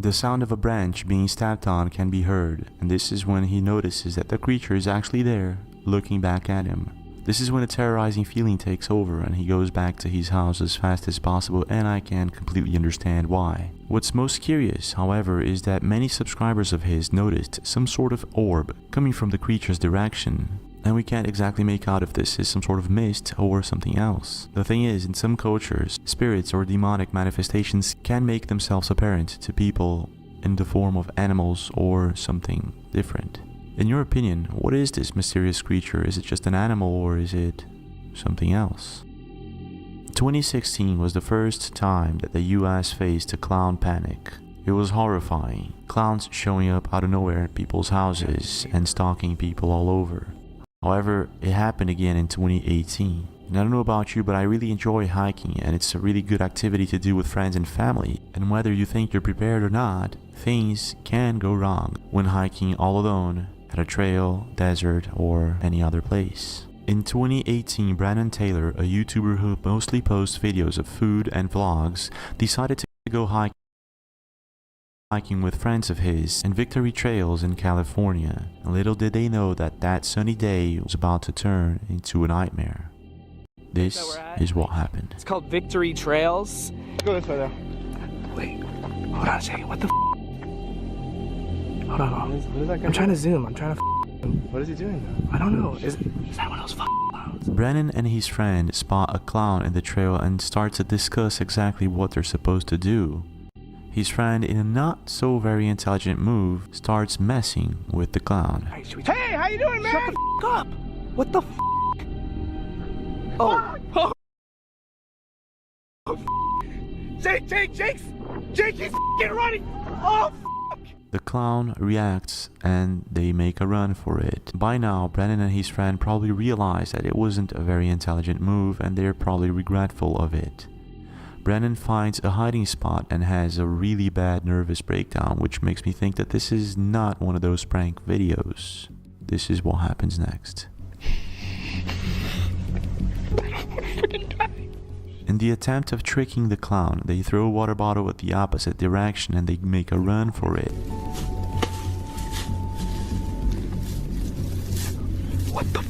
The sound of a branch being stepped on can be heard, and this is when he notices that the creature is actually there, looking back at him. This is when a terrorizing feeling takes over and he goes back to his house as fast as possible, and I can completely understand why. What's most curious, however, is that many subscribers of his noticed some sort of orb coming from the creature's direction, and we can't exactly make out if this is some sort of mist or something else. The thing is, in some cultures, spirits or demonic manifestations can make themselves apparent to people in the form of animals or something different. In your opinion, what is this mysterious creature? Is it just an animal or is it something else? 2016 was the first time that the US faced a clown panic. It was horrifying. Clowns showing up out of nowhere at people's houses and stalking people all over. However, it happened again in 2018. And I don't know about you, but I really enjoy hiking, and it's a really good activity to do with friends and family. And whether you think you're prepared or not, things can go wrong when hiking all alone at a trail, desert, or any other place. In 2018, Brandon Taylor, a YouTuber who mostly posts videos of food and vlogs, decided to go hiking with friends of his in Victory Trails in California. And little did they know that that sunny day was about to turn into a nightmare. This is what happened. It's called Victory Trails. Go this way there. Wait, hold on a second. What the Hold on. What is that guy I'm trying to zoom. I'm trying to What is he doing though? I don't know. Is that one of those clowns? Brennan and his friend spot a clown in the trail and start to discuss exactly what they're supposed to do. His friend, in a not so very intelligent move, starts messing with the clown. Hey, how you doing, man? Shut the up! What the Oh. Jake, he's running! Oh, The clown reacts and they make a run for it. By now, Brennan and his friend probably realize that it wasn't a very intelligent move and they're probably regretful of it. Brennan finds a hiding spot and has a really bad nervous breakdown, which makes me think that this is not one of those prank videos. This is what happens next. In the attempt of tricking the clown, they throw a water bottle at the opposite direction and they make a run for it. What the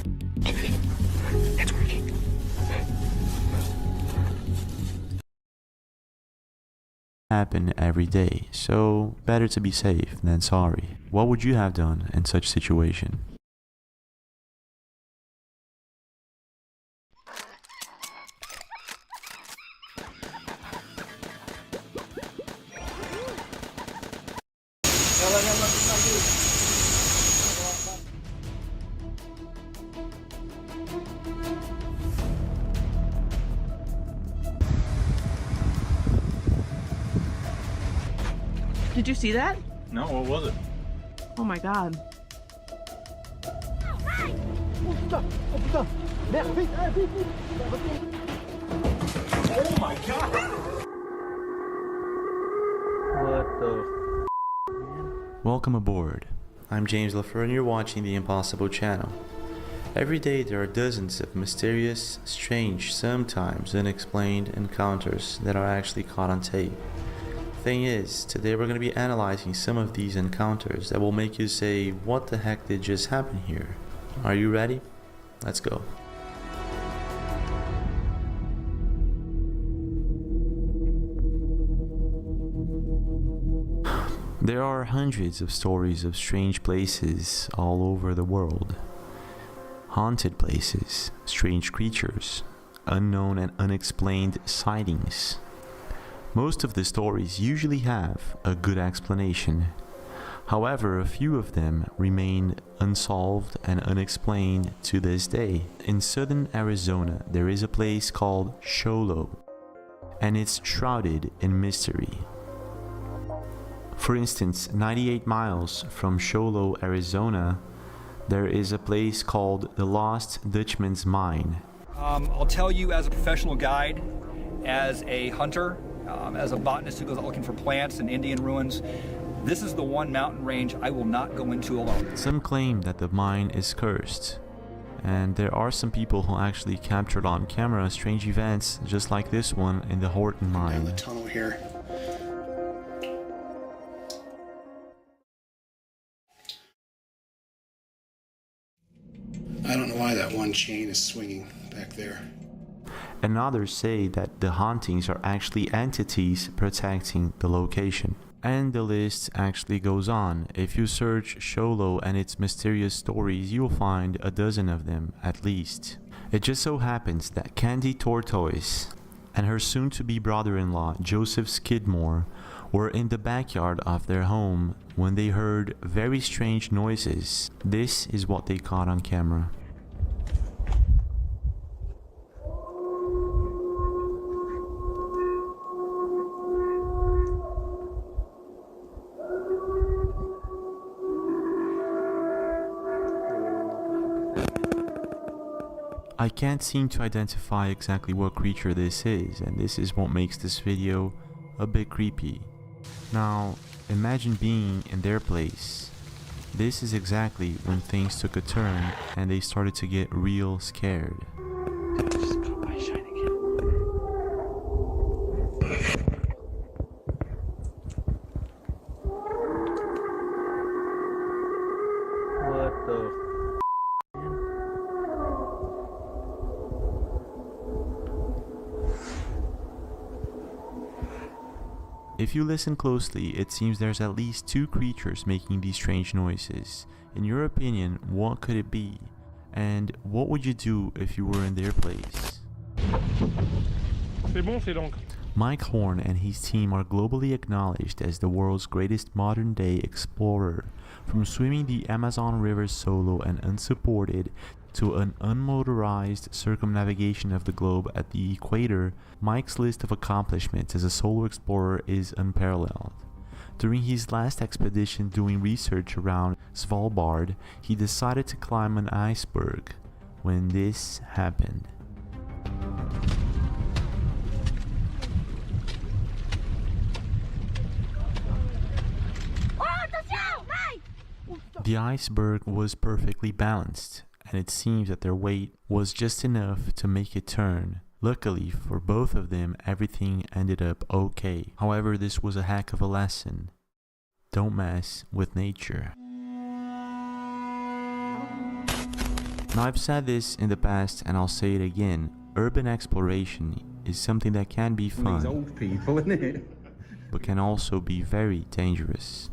It's working. Happen every day, so better to be safe than sorry. What would you have done in such a situation? Did you see that? No, what was it? Oh my god. Oh my god! What the Welcome aboard. I'm James LaFleur and you're watching the Impossible channel. Every day there are dozens of mysterious, strange, sometimes unexplained encounters that are actually caught on tape. Thing is, today we're going to be analyzing some of these encounters that will make you say, what the heck did just happen here? Are you ready? Let's go. There are hundreds of stories of strange places all over the world. Haunted places, strange creatures, unknown and unexplained sightings. Most of the stories usually have a good explanation. However, a few of them remain unsolved and unexplained to this day. In southern Arizona, there is a place called Show Low, and it's shrouded in mystery. For instance, 98 miles from Show Low, Arizona, there is a place called the Lost Dutchman's Mine. I'll tell you, as a professional guide, as a hunter, as a botanist who goes out looking for plants and Indian ruins, this is the one mountain range I will not go into alone. Some claim that the mine is cursed, and there are some people who actually captured on camera strange events just like this one in the Horton mine. Tunnel here. I don't know why that one chain is swinging back there. And others say that the hauntings are actually entities protecting the location. And the list actually goes on. If you search Sholo and its mysterious stories, you'll find a dozen of them at least. It just so happens that Candy Tortoise and her soon-to-be brother-in-law Joseph Skidmore were in the backyard of their home when they heard very strange noises. This is what they caught on camera. I can't seem to identify exactly what creature this is, and this is what makes this video a bit creepy. Now, imagine being in their place. This is exactly when things took a turn and they started to get real scared. What the? If you listen closely, it seems there's at least two creatures making these strange noises. In your opinion, what could it be? And what would you do if you were in their place? C'est bon, c'est donc. Mike Horn and his team are globally acknowledged as the world's greatest modern-day explorer. From swimming the Amazon River solo and unsupported to an unmotorized circumnavigation of the globe at the equator, Mike's list of accomplishments as a solo explorer is unparalleled. During his last expedition doing research around Svalbard, he decided to climb an iceberg when this happened. The iceberg was perfectly balanced, and it seems that their weight was just enough to make it turn. Luckily for both of them, everything ended up okay. However, this was a heck of a lesson. Don't mess with nature. Now, I've said this in the past and I'll say it again. Urban exploration is something that can be fun, These old people, isn't it? but can also be very dangerous.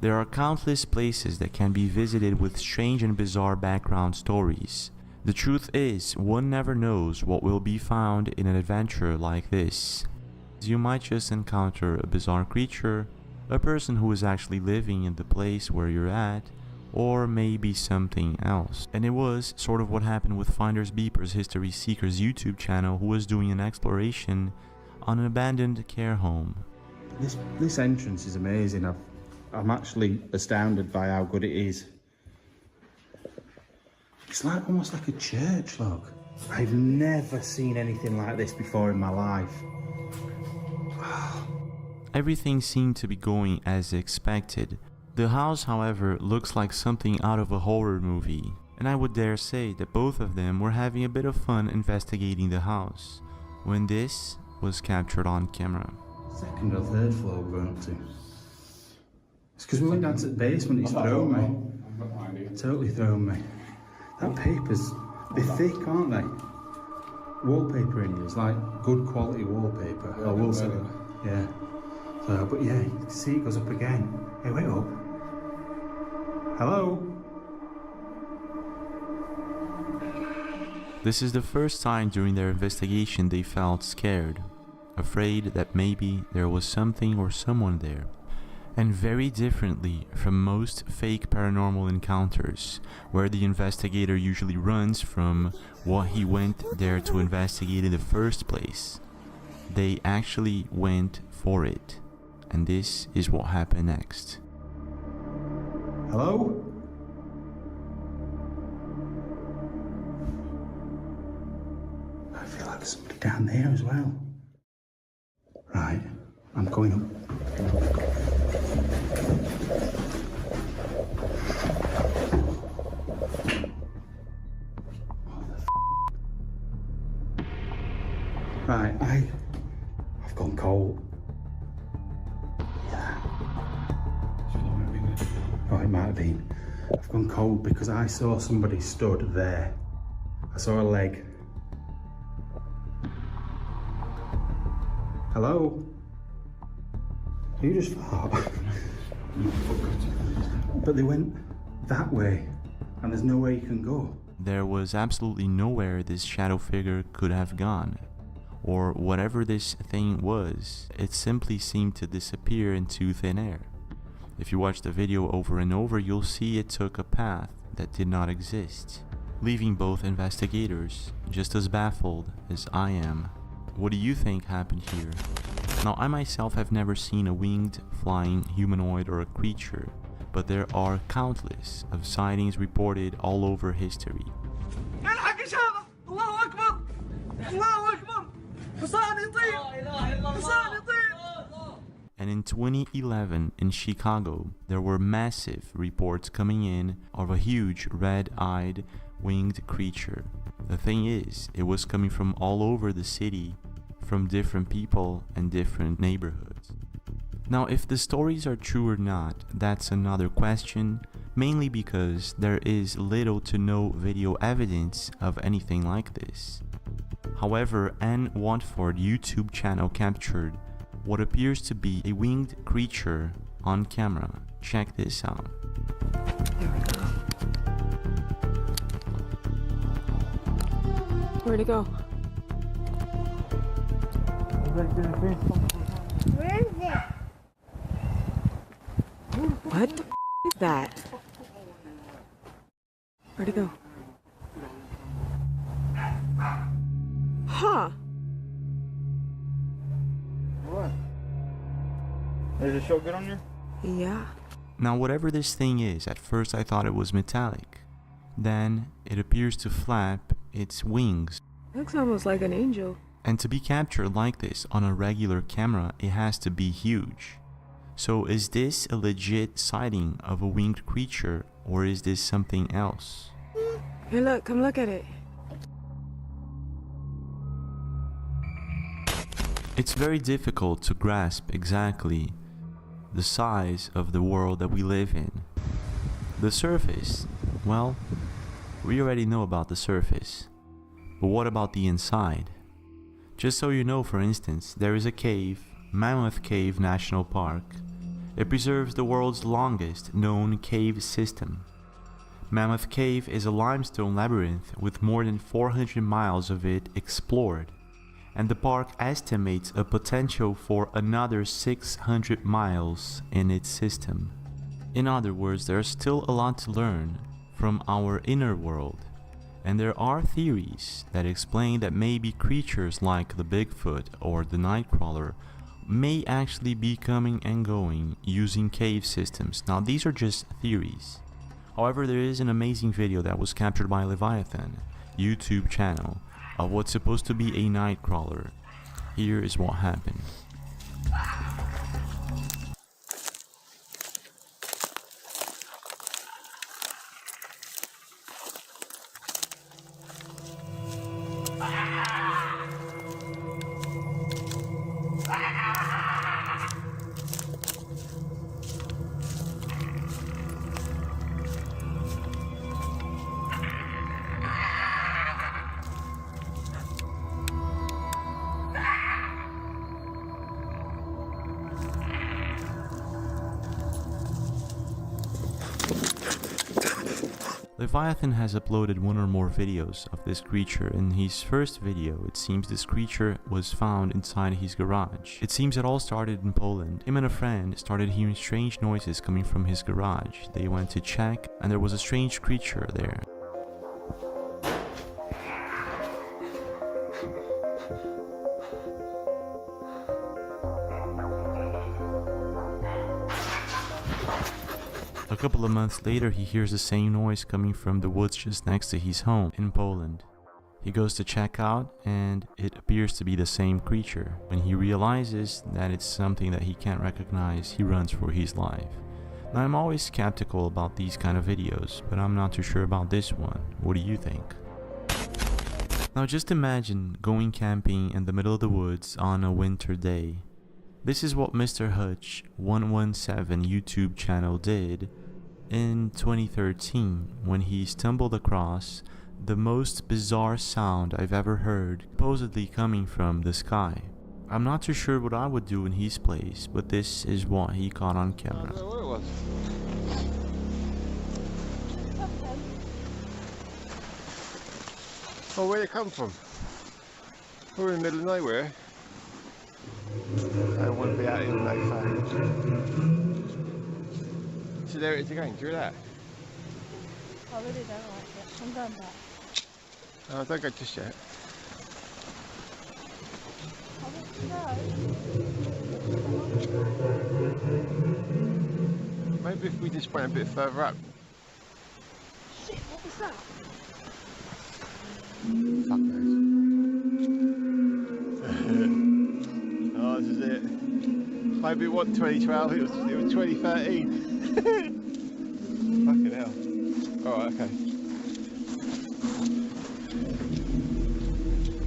There are countless places that can be visited with strange and bizarre background stories. The truth is, one never knows what will be found in an adventure like this. You might just encounter a bizarre creature, a person who is actually living in the place where you're at, or maybe something else. And it was sort of what happened with Finders Beepers History Seekers YouTube channel, who was doing an exploration on an abandoned care home. This entrance is amazing. I'm actually astounded by how good it is. It's like almost like a church, look. I've never seen anything like this before in my life. Everything seemed to be going as expected. The house, however, looks like something out of a horror movie, and I would dare say that both of them were having a bit of fun investigating the house when this was captured on camera. Second or third floor we're going up to. It's because we went down to the basement, it's thrown me. Totally thrown me. That paper's, they're thick, aren't they? Wallpaper in here is like good quality wallpaper. I will say that. Yeah. So, but yeah, you can see it goes up again. Hey, wait up. Hello? This is the first time during their investigation they felt scared, afraid that maybe there was something or someone there. And very differently from most fake paranormal encounters, where the investigator usually runs from what he went there to investigate in the first place, they actually went for it. And this is what happened next. Hello? I feel like there's somebody down there as well. Right, I'm going up. Right, I've gone cold. Yeah. Oh, it might have been. I've gone cold because I saw somebody stood there. I saw a leg. Hello? You just fart. But they went that way, and there's no way you can go. There was absolutely nowhere this shadow figure could have gone. Or whatever this thing was, it simply seemed to disappear into thin air. If you watch the video over and over, you'll see it took a path that did not exist, leaving both investigators just as baffled as I am. What do you think happened here? Now, I myself have never seen a winged, flying humanoid or a creature, but there are countless of sightings reported all over history. And in 2011 in Chicago, there were massive reports coming in of a huge red-eyed winged creature. The thing is, it was coming from all over the city, from different people and different neighborhoods. Now, if the stories are true or not, that's another question, mainly because there is little to no video evidence of anything like this. However, Anne Watford YouTube channel captured what appears to be a winged creature on camera. Check this out. Where'd it go? Where is it? What the is that? Where'd it go? Huh. What? Does it show good on you? Yeah. Now, whatever this thing is, at first I thought it was metallic. Then it appears to flap its wings. Looks almost like an angel. And to be captured like this on a regular camera, it has to be huge. So is this a legit sighting of a winged creature, or is this something else? Hey look, come look at it. It's very difficult to grasp exactly the size of the world that we live in. The surface, well, we already know about the surface. But what about the inside? Just so you know, for instance, there is a cave, Mammoth Cave National Park. It preserves the world's longest known cave system. Mammoth Cave is a limestone labyrinth with more than 400 miles of it explored, and the park estimates a potential for another 600 miles in its system. In other words, there's still a lot to learn from our inner world, and there are theories that explain that maybe creatures like the Bigfoot or the Nightcrawler may actually be coming and going using cave systems. Now, these are just theories. However, there is an amazing video that was captured by Leviathan YouTube channel of what's supposed to be a Nightcrawler. Here is what happened. Leviathan has uploaded one or more videos of this creature. In his first video, it seems this creature was found inside his garage. It seems it all started in Poland. Him and a friend started hearing strange noises coming from his garage. They went to check, and there was a strange creature there. A couple of months later, he hears the same noise coming from the woods just next to his home in Poland. He goes to check out, and it appears to be the same creature. When he realizes that it's something that he can't recognize, he runs for his life. Now, I'm always skeptical about these kind of videos, but I'm not too sure about this one. What do you think? Now, just imagine going camping in the middle of the woods on a winter day. This is what Mr. Hutch 117 YouTube channel did in 2013 when he stumbled across the most bizarre sound I've ever heard, supposedly coming from the sky. I'm not too sure what I would do in his place, but this is what he caught on camera. I don't know what it was. Oh, where'd it come from? We're in the middle of nowhere. I wouldn't be out in no phone. So there it is again, do you hear that? I really don't like it. I'm going back. Oh, don't go just yet. Maybe if we just went a bit further up. Shit, what was that? Fuck knows. Oh, this is it. Maybe it wasn't 2012, it was 2013. Fucking hell. Alright, okay.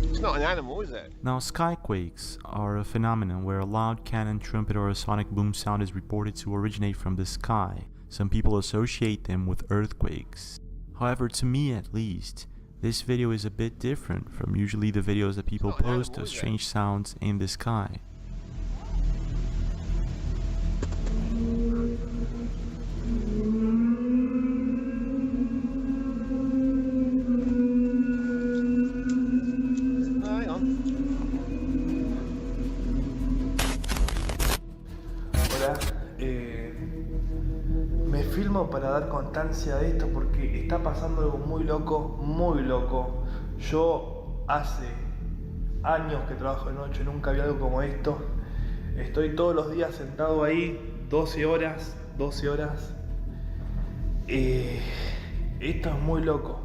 It's not an animal, is it? Now, skyquakes are a phenomenon where a loud cannon, trumpet, or a sonic boom sound is reported to originate from the sky. Some people associate them with earthquakes. However, to me at least, this video is a bit different from usually the videos that people post of strange sounds in the sky. Hang on. Hola, me filmo para dar constancia de esto porque está pasando algo muy loco, muy loco. Yo hace años que trabajo de noche, nunca vi algo como esto. Estoy todos los días sentado ahí, 12 horas. Esto es muy loco.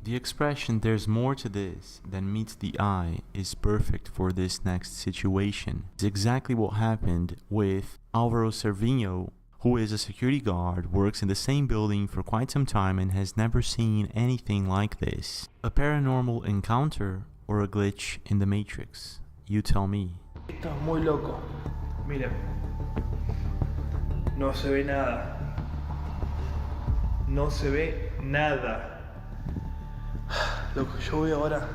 The expression "there's more to this than meets the eye" is perfect for this next situation. It's exactly what happened with Álvaro Cervinho, who is a security guard, works in the same building for quite some time and has never seen anything like this. A paranormal encounter or a glitch in the Matrix? You tell me. Esto es muy loco. Miren. No se ve nada. No se ve nada. Lo que yo veo ahora,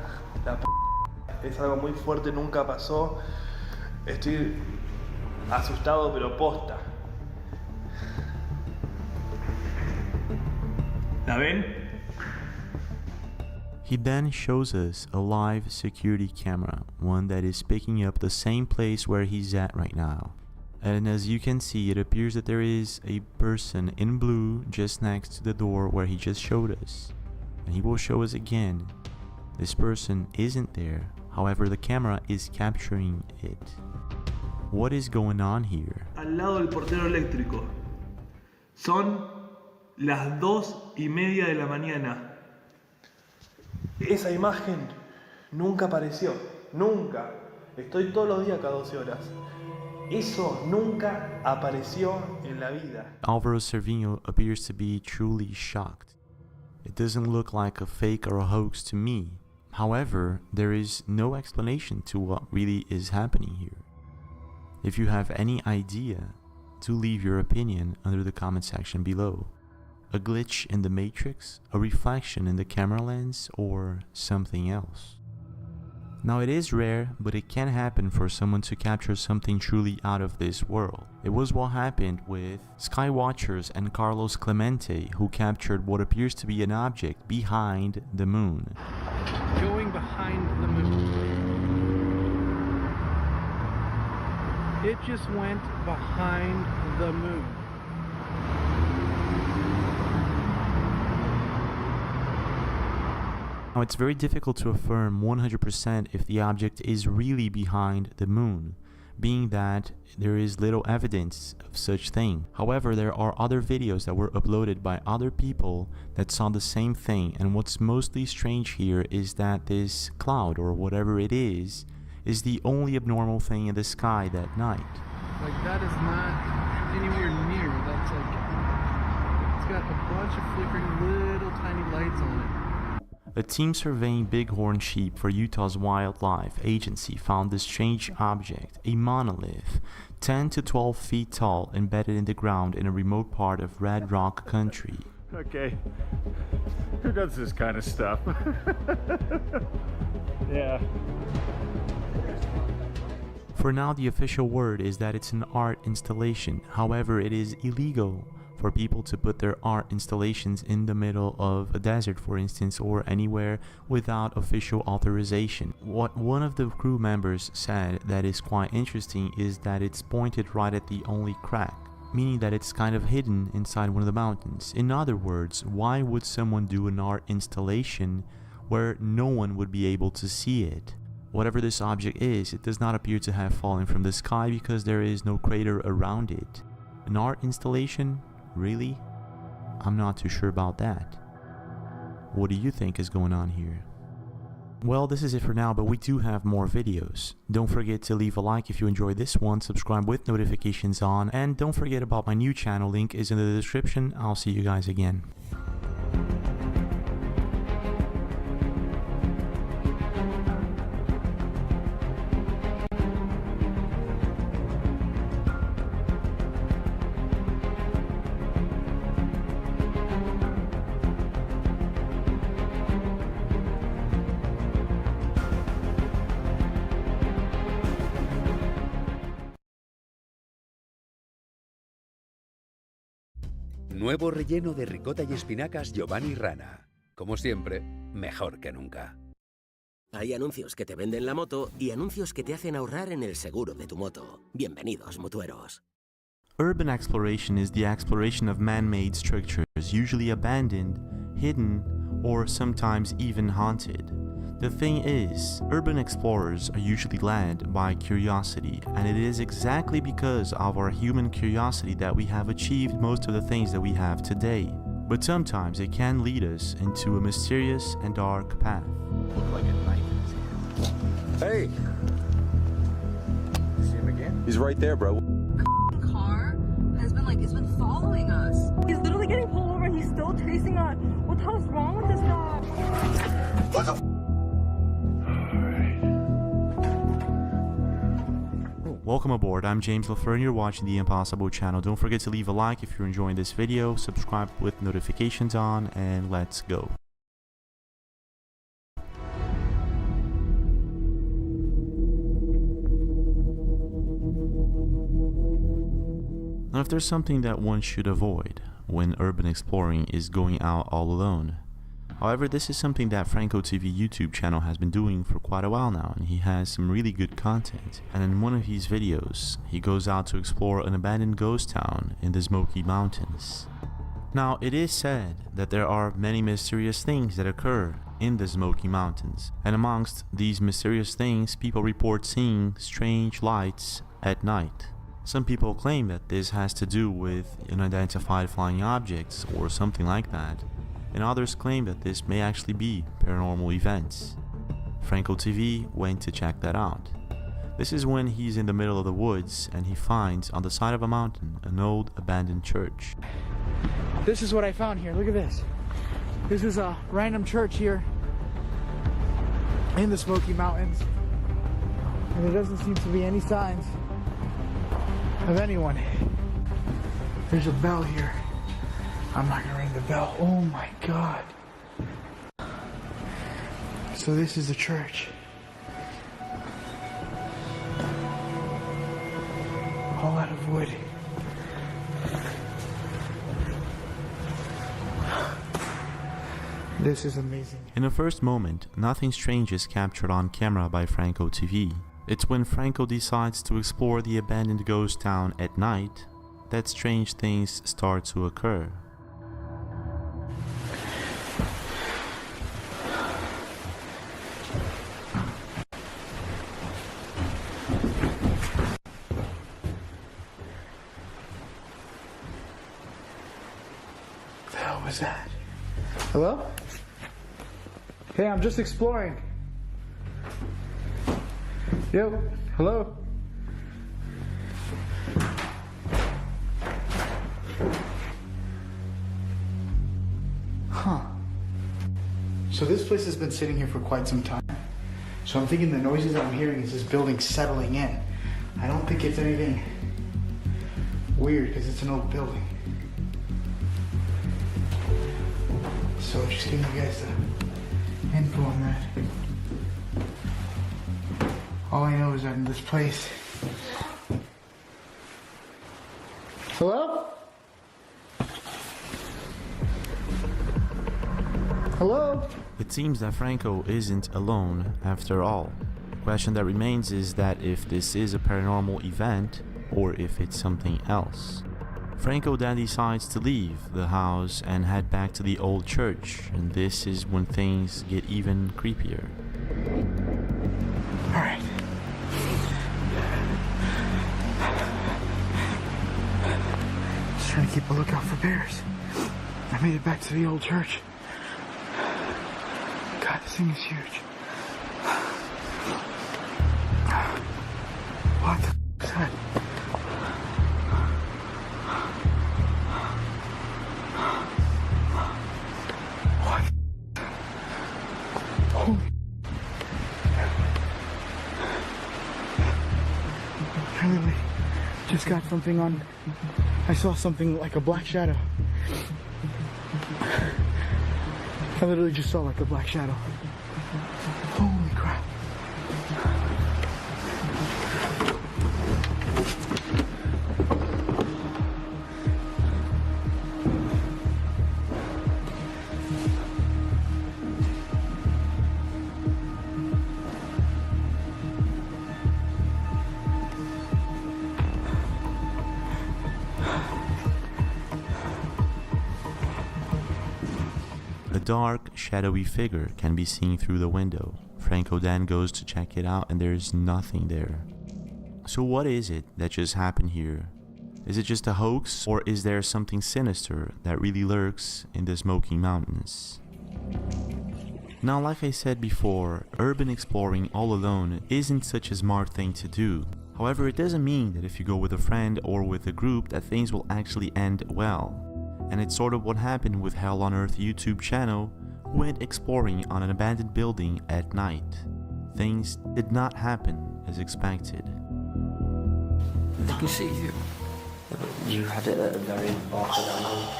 es algo muy fuerte, nunca pasó. Estoy asustado, pero posta. ¿La ven? He then shows us a live security camera, one that is picking up the same place where he's at right now. And as you can see, it appears that there is a person in blue just next to the door where he just showed us. And he will show us again. This person isn't there, however the camera is capturing it. What is going on here? Al lado del portero eléctrico. Son las 2:30 de la mañana. Esa imagen nunca apareció. Nunca. Estoy todos los días cada 12 horas. Eso nunca apareció en la vida. Álvaro Cervinho appears to be truly shocked. It doesn't look like a fake or a hoax to me. However, there is no explanation to what really is happening here. If you have any idea, do leave your opinion under the comment section below. A glitch in the Matrix, a reflection in the camera lens, or something else? Now, it is rare, but it can happen for someone to capture something truly out of this world. It was what happened with Skywatchers and Carlos Clemente, who captured what appears to be an object behind the moon. Going behind the moon. It just went behind the moon. Now, it's very difficult to affirm 100% if the object is really behind the moon, being that there is little evidence of such thing. However, there are other videos that were uploaded by other people that saw the same thing, and what's mostly strange here is that this cloud, or whatever it is the only abnormal thing in the sky that night. Like, that is not anywhere near. That's like, it's got a bunch of flickering little tiny lights on it. A team surveying bighorn sheep for Utah's Wildlife Agency found this strange object, a monolith, 10 to 12 feet tall, embedded in the ground in a remote part of Red Rock Country. Okay. Who does this kind of stuff? Yeah. For now, the official word is that it's an art installation. However, it is illegal for people to put their art installations in the middle of a desert, for instance, or anywhere without official authorization. What one of the crew members said that is quite interesting is that it's pointed right at the only crack, meaning that it's kind of hidden inside one of the mountains. In other words, why would someone do an art installation where no one would be able to see it? Whatever this object is, it does not appear to have fallen from the sky because there is no crater around it. An art installation? Really? I'm not too sure about that. What do you think is going on here? Well, this is it for now, but we do have more videos. Don't forget to leave a like if you enjoyed this one, subscribe with notifications on, and don't forget about my new channel, link is in the description. I'll see you guys again. Nuevo relleno de ricota y espinacas Giovanni Rana. Como siempre, mejor que nunca. Hay anuncios que te venden la moto y anuncios que te hacen ahorrar en el seguro de tu moto. Bienvenidos, mutueros. Urban exploration is the exploration of man-made structures, usually abandoned, hidden, or sometimes even haunted. The thing is, urban explorers are usually led by curiosity, and it is exactly because of our human curiosity that we have achieved most of the things that we have today. But sometimes it can lead us into a mysterious and dark path. Look like a knife in his hand. Hey! See him again? He's right there, bro. The car has been it's been following us. He's literally getting pulled over and he's still chasing us. What the hell is wrong with this guy? What the Welcome aboard, I'm James LaFleur and you're watching the Impossible channel. Don't forget to leave a like if you're enjoying this video, subscribe with notifications on, and let's go. Now, if there's something that one should avoid when urban exploring is going out all alone. However, this is something that Franco TV YouTube channel has been doing for quite a while now, and he has some really good content. And in one of his videos, he goes out to explore an abandoned ghost town in the Smoky Mountains. Now, it is said that there are many mysterious things that occur in the Smoky Mountains, and amongst these mysterious things, people report seeing strange lights at night. Some people claim that this has to do with unidentified flying objects or something like that, and others claim that this may actually be paranormal events. Franco TV went to check that out. This is when he's in the middle of the woods and he finds on the side of a mountain an old abandoned church. This is what I found here. Look at this. This is a random church here in the Smoky Mountains. And there doesn't seem to be any signs of anyone. There's a bell here. I'm not gonna ring the bell. Oh my God. So this is the church. All out of wood. This is amazing. In the first moment, nothing strange is captured on camera by Franco TV. It's when Franco decides to explore the abandoned ghost town at night that strange things start to occur. What the hell was that? Hello? Hey, I'm just exploring. Yo, hello? Huh. So this place has been sitting here for quite some time. So I'm thinking the noises I'm hearing is this building settling in. I don't think it's anything weird because it's an old building. So just giving you guys the info on that. All I know is that in this place. Hello? Hello? It seems that Franco isn't alone after all. The question that remains is that if this is a paranormal event or if it's something else. Franco then decides to leave the house and head back to the old church, and this is when things get even creepier. Alright. Just trying to keep a lookout for bears. I made it back to the old church. God, this thing is huge. What the f is that? What? Holy. I literally just got something on. I saw something like a black shadow. I literally just saw like a black shadow. Holy crap. A dark, shadowy figure can be seen through the window. Franco then goes to check it out and there's nothing there. So what is it that just happened here? Is it just a hoax, or is there something sinister that really lurks in the Smoky Mountains? Now, like I said before, urban exploring all alone isn't such a smart thing to do. However, it doesn't mean that if you go with a friend or with a group that things will actually end well. And it's sort of what happened with Hell on Earth YouTube channel, who went exploring on an abandoned building at night. Things did not happen as expected. I can see you. You had it at a very awkward angle.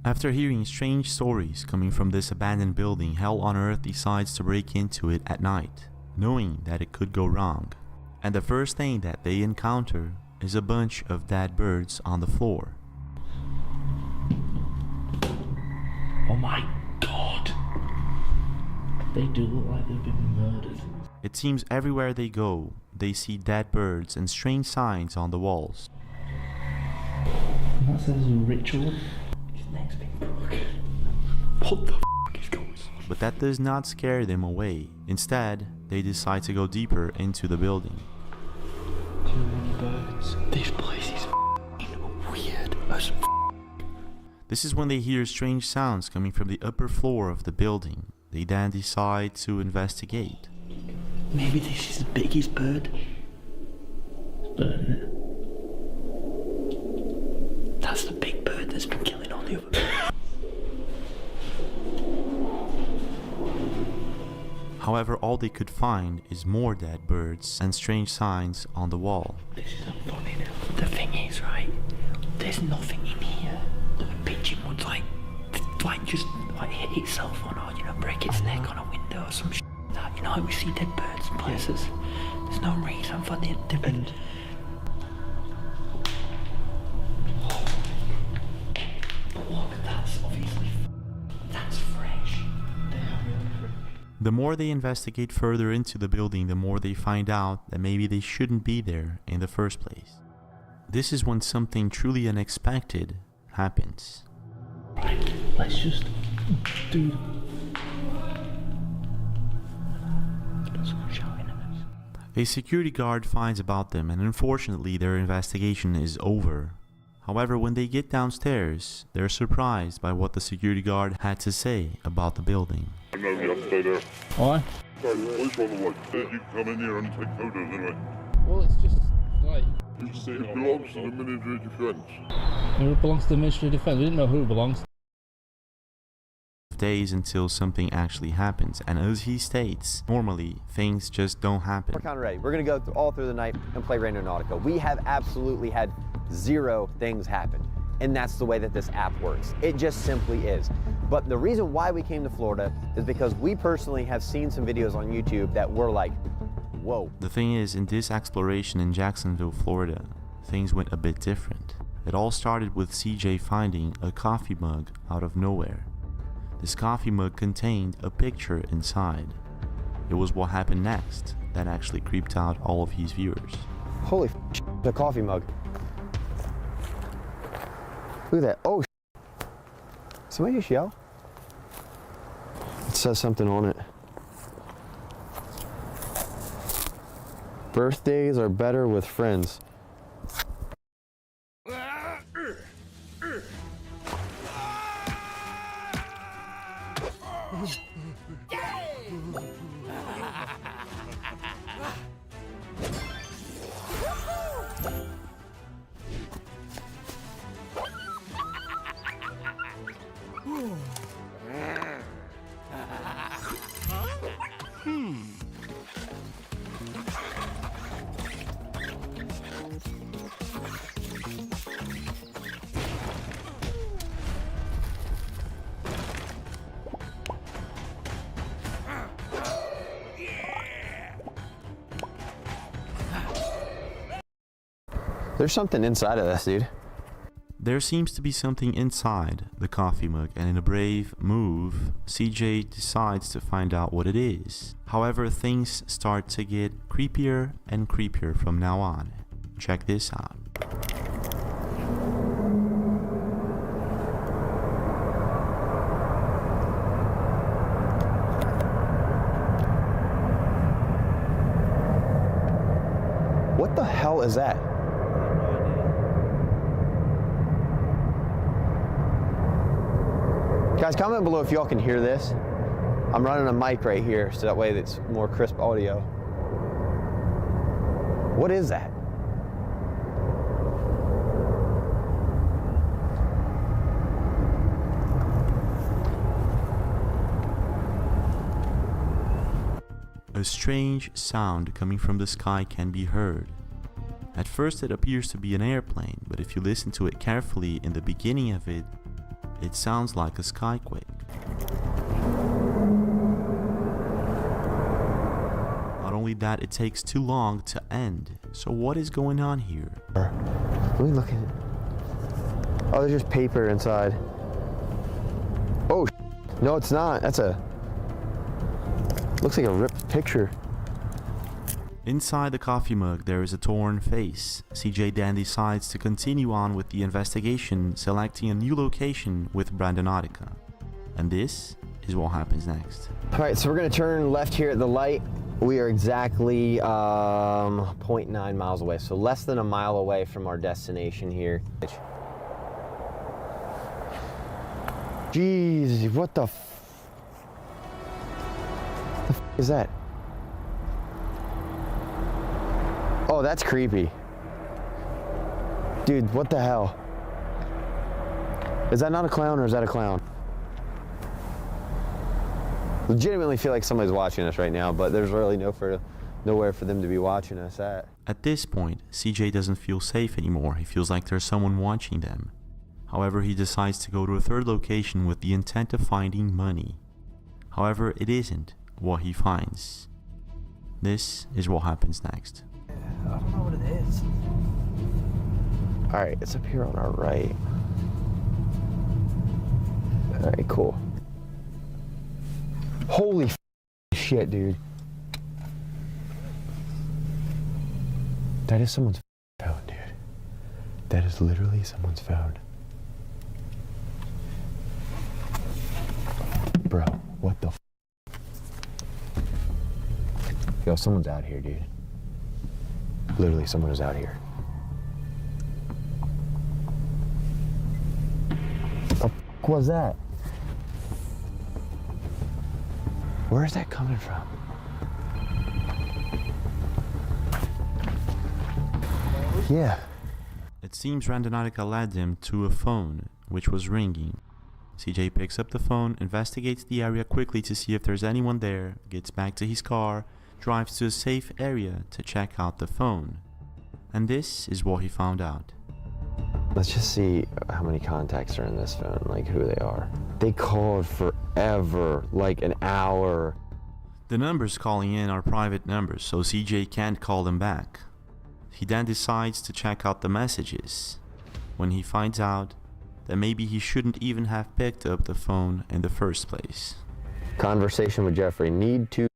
After hearing strange stories coming from this abandoned building, Hell on Earth decides to break into it at night, knowing that it could go wrong. And the first thing that they encounter is a bunch of dead birds on the floor. Oh my god! They do look like they've been murdered. It seems everywhere they go, they see dead birds and strange signs on the walls. And that says a ritual. His neck's been broken. What the f is going on? But that does not scare them away. Instead, they decide to go deeper into the building. Too many birds. This place is weird as f. This is when they hear strange sounds coming from the upper floor of the building. They then decide to investigate. Maybe this is the biggest bird. It's birding it. That's the big bird that's been killing all the other birds. However, all they could find is more dead birds and strange signs on the wall. This is unfunny now. The thing is, right, there's nothing in here that a pigeon would just hit itself on, or, you know, break its neck on a window or some shit like that. You know how we see dead birds in places? There's no reason for the different. But look, that's obviously that's fresh. They are really fresh. The more they investigate further into the building, the more they find out that maybe they shouldn't be there in the first place. This is when something truly unexpected happens. Right, let's just do. There's someone shouting at us. A security guard finds about them, and unfortunately their investigation is over. However, when they get downstairs, they're surprised by what the security guard had to say about the building. No, you have to stay there. Why? Sorry, the police on the way. Said you can come in here and take photos anyway. Well, it's just like. It belongs to the Ministry of Defence. It belongs to the Ministry of Defence. We didn't know who it belongs to. days until something actually happens, and as he states, normally things just don't happen. We're kind of ready. We're gonna go all through the night and play Randonautica. We have absolutely had 0 things happen, and that's the way that this app works. It just simply is. But the reason why we came to Florida is because we personally have seen some videos on YouTube that were like, whoa. The thing is, in this exploration in Jacksonville, Florida, things went a bit different. It all started with CJ finding a coffee mug out of nowhere. This coffee mug contained a picture inside. It was what happened next that actually creeped out all of his viewers. Holy the coffee mug. Look at that. Oh, somebody just yell? It says something on it. Birthdays are better with friends. There's something inside of this, dude. There seems to be something inside the coffee mug, and in a brave move, CJ decides to find out what it is. However, things start to get creepier and creepier from now on. Check this out. What the hell is that? Guys, comment below if y'all can hear this. I'm running a mic right here, so that way it's more crisp audio. What is that? A strange sound coming from the sky can be heard. At first it appears to be an airplane, but if you listen to it carefully in the beginning of it, it sounds like a skyquake. Not only that, it takes too long to end. So what is going on here? Let me look at it. Oh, there's just paper inside. Oh, no, it's not. That's a... Looks like a ripped picture. Inside the coffee mug, there is a torn face. CJ then decides to continue on with the investigation, selecting a new location with Randonautica. And this is what happens next. All right, so we're gonna turn left here at the light. We are exactly 0.9 miles away, so less than a mile away from our destination here. Jeez, what the f is that? Oh, that's creepy. Dude, what the hell? Is that not a clown or is that a clown? Legitimately feel like somebody's watching us right now, but there's really nowhere for them to be watching us at. At this point, CJ doesn't feel safe anymore. He feels like there's someone watching them. However, he decides to go to a third location with the intent of finding money. However, it isn't what he finds. This is what happens next. I don't know what it is. All right, it's up here on our right. All right, cool. Holy shit, dude. That is someone's phone, dude. That is literally someone's phone. Bro, what the f? Yo, someone's out here, dude. Literally, someone is out here. What the f was that? Where is that coming from? Yeah. It seems Randonautica led him to a phone, which was ringing. CJ picks up the phone, investigates the area quickly to see if there's anyone there, gets back to his car, drives to a safe area to check out the phone. And this is what he found out. Let's just see how many contacts are in this phone, like who they are. They called forever, like an hour. The numbers calling in are private numbers, so CJ can't call them back. He then decides to check out the messages, when he finds out that maybe he shouldn't even have picked up the phone in the first place. Conversation with Jeffrey. Need to